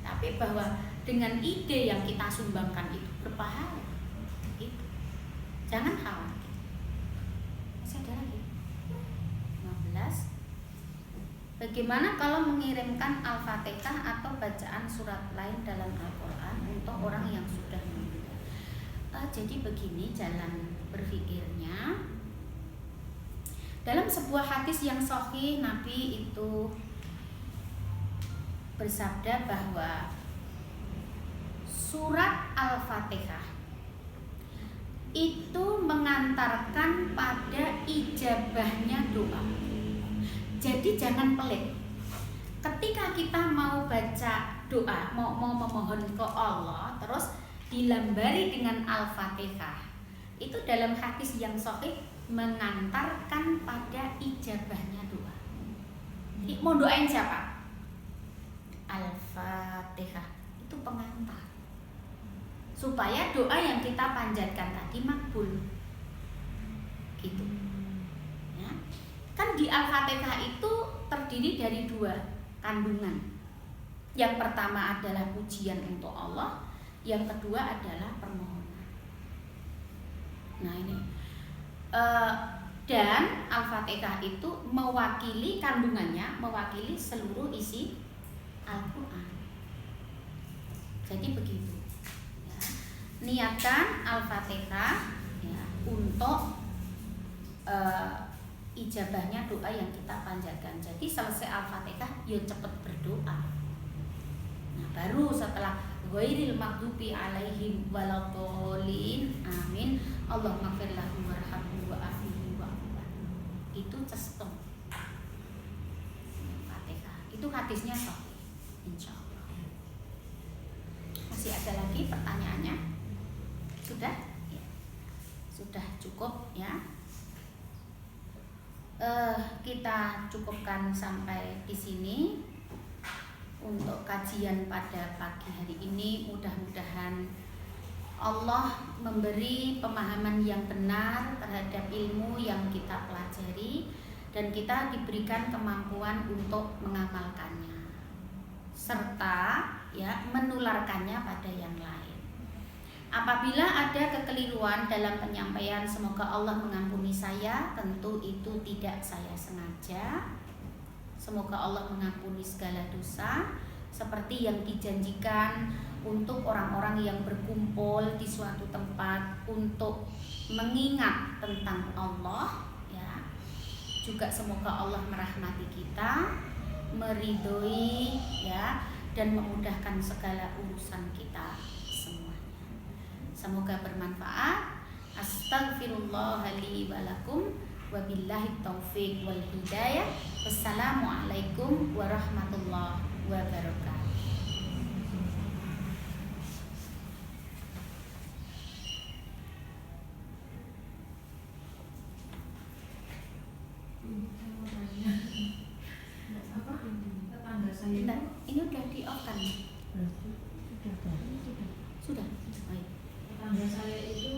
Tapi bahwa dengan ide yang kita sumbangkan itu berpahala, itu jangan khawatir. Masih ada lagi 15. Bagaimana kalau mengirimkan Al-Fatihah atau bacaan surat lain dalam Al-Quran untuk orang yang sudah meninggal? Jadi begini jalan berpikirnya. Dalam sebuah hadis yang sahih, Nabi itu bersabda bahwa surat Al-Fatihah itu mengantarkan pada ijabahnya doa. Jadi jangan pelit. Ketika kita mau baca doa, mau memohon ke Allah, terus dilambari dengan Al-Fatihah, itu dalam hadis yang sahih mengantarkan pada ijabahnya doa. Jadi mau doain siapa? Al-Fatihah itu pengantar, supaya doa yang kita panjatkan tadi makbul. Gitu. Ya. Kan di Al-Fatihah itu terdiri dari 2 kandungan. Yang pertama adalah pujian untuk Allah, yang kedua adalah permohonan. Nah ini dan Al-Fatihah itu mewakili kandungannya, mewakili seluruh isi Al-Quran. Jadi begitu ya. Niatkan Al-Fatihah ya, untuk ijabahnya doa yang kita panjatkan. Jadi selesai Al-Fatihah ya cepet berdoa. Nah baru setelah ghairil maghdubi alaihim waladhdallin amin Allahumma ighfir lahum warhamhum wa'afihim wa'fu. Itu cestung Fatihah. Itu hadisnya sahih insyaallah. Masih ada lagi pertanyaannya? Sudah? Ya. Sudah cukup ya. Kita cukupkan sampai di sini untuk kajian pada pagi hari ini. Mudah-mudahan Allah memberi pemahaman yang benar terhadap ilmu yang kita pelajari dan kita diberikan kemampuan untuk mengamalkannya serta ya menularkannya pada yang lain. Apabila ada kekeliruan dalam penyampaian, semoga Allah mengampuni saya. Tentu itu tidak saya sengaja. Semoga Allah mengampuni segala dosa, seperti yang dijanjikan untuk orang-orang yang berkumpul di suatu tempat untuk mengingat tentang Allah, ya. Juga semoga Allah merahmati kita, meridhoi, ya, dan memudahkan segala urusan kita semuanya. Semoga bermanfaat. Astaghfirullah li wa lakum, wabillahi taufiq wal hidayah. Wassalamualaikum warahmatullahi wabarakatuh.